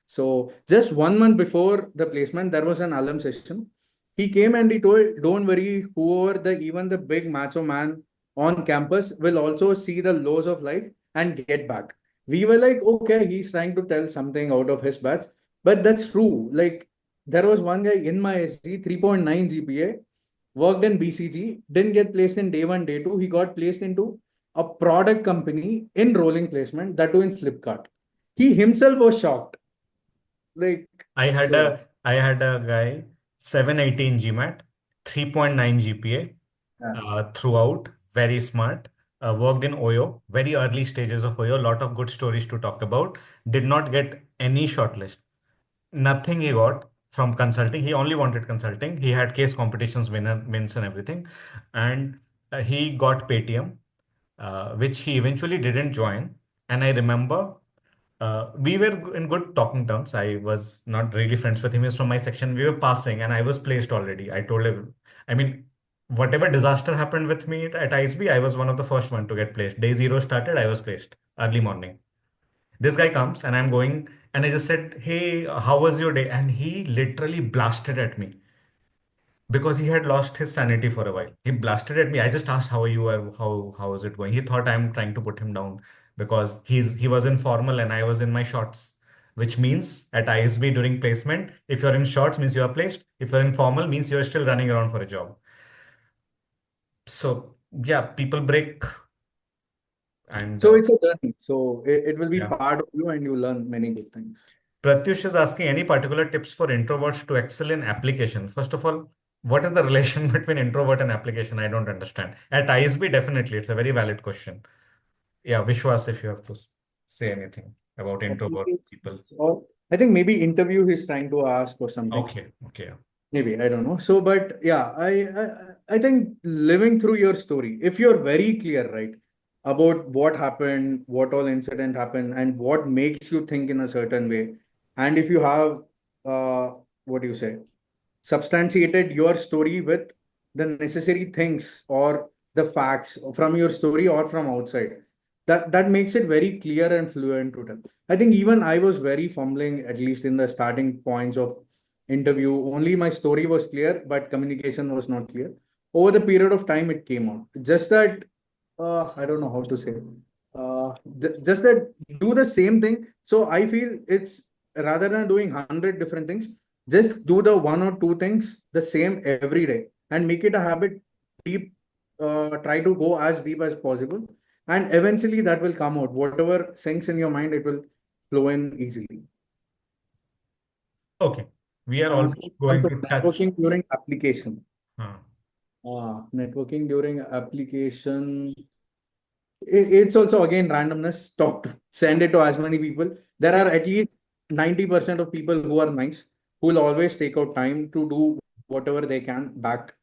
So, just 1 month before the placement, there was an alum session. He came and he told, don't worry, whoever even the big macho man on campus will also see the lows of life and get back. We were like, okay, he's trying to tell something out of his batch, but that's true. Like, there was one guy in my SG, 3.9 GPA, worked in BCG, didn't get placed in day one, day two. He got placed into a product company in rolling placement, that too in Flipkart. He himself was shocked. Like, I had so, a guy 718 GMAT, 3.9 GPA yeah. throughout, very smart. Worked in OYO, very early stages of OYO, lot of good stories to talk about. Did not get any shortlist. Nothing he got from consulting. He only wanted consulting. He had case competitions, wins and everything. And he got Paytm, which he eventually didn't join. And I remember we were in good talking terms. I was not really friends with him. He was from my section. We were passing and I was placed already. I told him, I mean, whatever disaster happened with me at ISB, I was one of the first one to get placed. Day zero started, I was placed early morning. This guy comes and I'm going and I just said, hey, how was your day? And he literally blasted at me because he had lost his sanity for a while. He blasted at me. I just asked how are you or how is it going? He thought I'm trying to put him down because he was in formal and I was in my shorts, which means at ISB during placement, if you're in shorts means you are placed. If you're in formal means you're still running around for a job. So yeah, people break and So it's a journey. So it will be yeah. part of you and you learn many good things. Pratyush is asking any particular tips for introverts to excel in application. First of all, what is the relation between introvert and application? I don't understand. At ISB, definitely, it's a very valid question. Yeah, Vishwas, if you have to say anything about I think introvert people. I think maybe interview he's trying to ask or something. Okay, okay. Maybe, I don't know. So, but yeah, I think living through your story, if you're very clear, right, about what happened, what all incident happened, and what makes you think in a certain way, and if you have, what do you say, substantiated your story with the necessary things or the facts from your story or from outside, that makes it very clear and fluent to tell. I think even I was very fumbling, at least in the starting points of interview. Only my story was clear, but communication was not clear. Over the period of time, it came out. Just that, I don't know how to say. Just that do the same thing. So I feel it's rather than doing 100 different things, just do the one or two things the same every day and make it a habit. Deep, try to go as deep as possible, and eventually that will come out. Whatever sinks in your mind, it will flow in easily. Okay. We are almost going Also, to touch. networking during application. Huh. Networking during application. It's also again randomness. Send it to as many people. There are at least 90% of people who are nice, who will always take out time to do whatever they can back.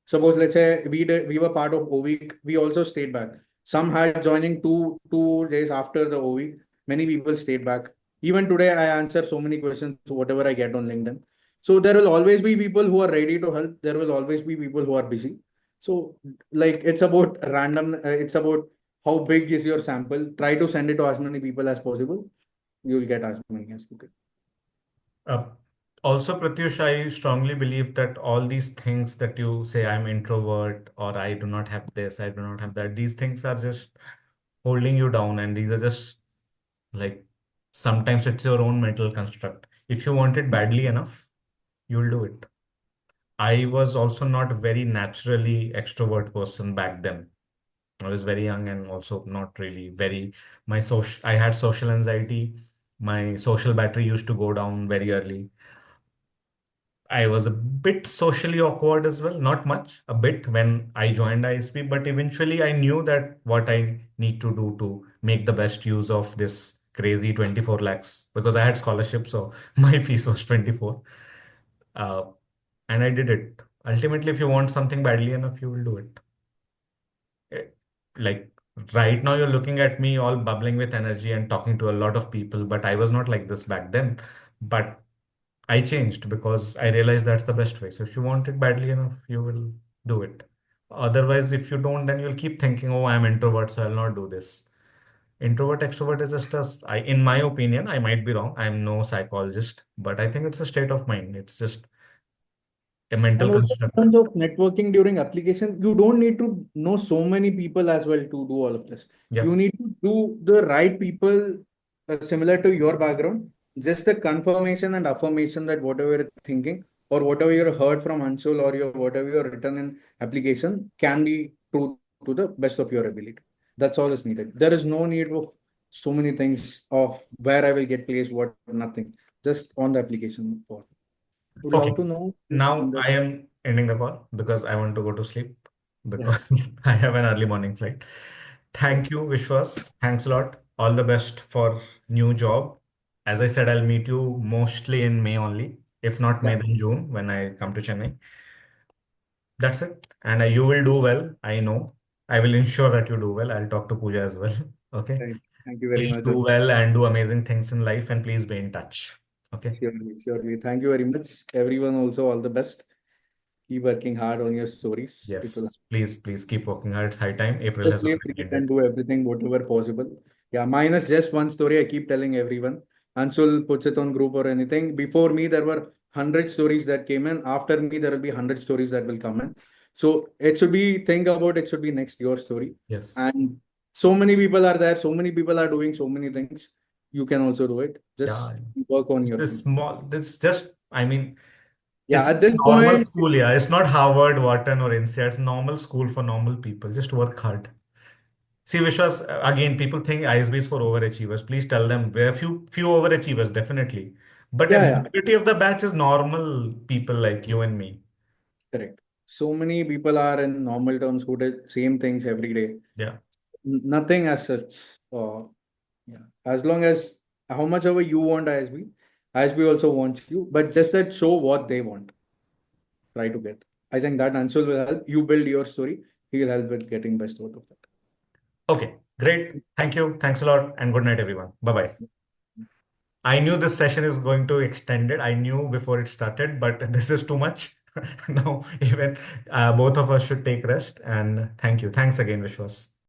Suppose let's say we were part of O-week, we also stayed back. Some had joining two days after the O-week. Many people stayed back. Even today, I answer so many questions, whatever I get on LinkedIn. So there will always be people who are ready to help. There will always be people who are busy. So like it's about random. It's about how big is your sample. Try to send it to as many people as possible. You will get as many as you can. Uh, Also, Pratyush, I strongly believe that all these things that you say, I'm introvert or I do not have this, I do not have that, these things are just holding you down, and these are just like sometimes it's your own mental construct. If you want it badly enough, you'll do it. I was also not a very naturally extrovert person back then. I was very young and also not really very I had social anxiety. My social battery used to go down very early. I was a bit socially awkward as well, not much, a bit when I joined ISP, but eventually I knew that what I need to do to make the best use of this crazy 24 lakhs because I had scholarship, so my fees was 24. Uh, and I did it. Ultimately, if you want something badly enough, you will do it. Eh, Like right now, you're looking at me all bubbling with energy and talking to a lot of people, but I was not like this back then. But I changed because I realized that's the best way. So if you want it badly enough, you will do it. Otherwise, if you don't, then you'll keep thinking, oh, I'm introvert, so I'll not do this. Introvert, extrovert is just in my opinion, I might be wrong. I'm no psychologist, but I think it's a state of mind. It's just a mental And also in construct. terms of networking during application, you don't need to know so many people as well to do all of this. Yeah. You need to do the right people similar to your background. Just the confirmation and affirmation that whatever you're thinking or whatever you heard from Anshul or whatever you're written in application can be true to the best of your ability. That's all is needed. There is no need of so many things of where I will get placed, what nothing. Just on the application form. Would Okay. love to know this in Now the I am ending the call because I want to go to sleep because I have an early morning flight. Thank you, Vishwas. Thanks a lot. All the best for new job. As I said, I'll meet you mostly in May only. If not May, yeah. then June when I come to Chennai. That's it. And you will do well. I know. I will ensure that you do well. I'll talk to Pooja as well. Okay. Right. Thank you very Please much. do well and do amazing things in life and please be in touch. Okay. Surely, surely. Thank you very much. Everyone also all the best. Keep working hard on your stories. It will Yes. Please keep working hard. It's high time. April just has live, already breathe, and ended. do everything, whatever possible. Yeah, mine is just one story. I keep telling everyone. Anshul puts it on group or anything. Before me, there were 100 stories that came in. After me, there will be 100 stories that will come in. So it should be, think about it should be next your story. Yes. And so many people are there. So many people are doing so many things. You can also do it. Yeah. Just work on It's your just thing. small. This just, I mean, Yeah, it's at this normal point, school. Yeah. It's not Harvard, Wharton, or INSEAD. It's normal school for normal people. Just work hard. See, Vishwas, again, people think ISB is for overachievers. Please tell them there are few overachievers, definitely. But a yeah, yeah, majority of the batch is normal people like you and me. correct. So many people are in normal terms who did same things every day. Yeah. Nothing as such. Yeah, as long as how much ever you want ISB, ISB also wants you, but just that show what they want. Try to get. I think that Anshul will help you build your story. He will help with getting best out of that. Okay. Great. Thank you. Thanks a lot. And good night, everyone. Bye bye. I knew this session is going to extend it. I knew before it started, but this is too much. Now, even both of us should take rest. And thank you. Thanks again, Vishwas.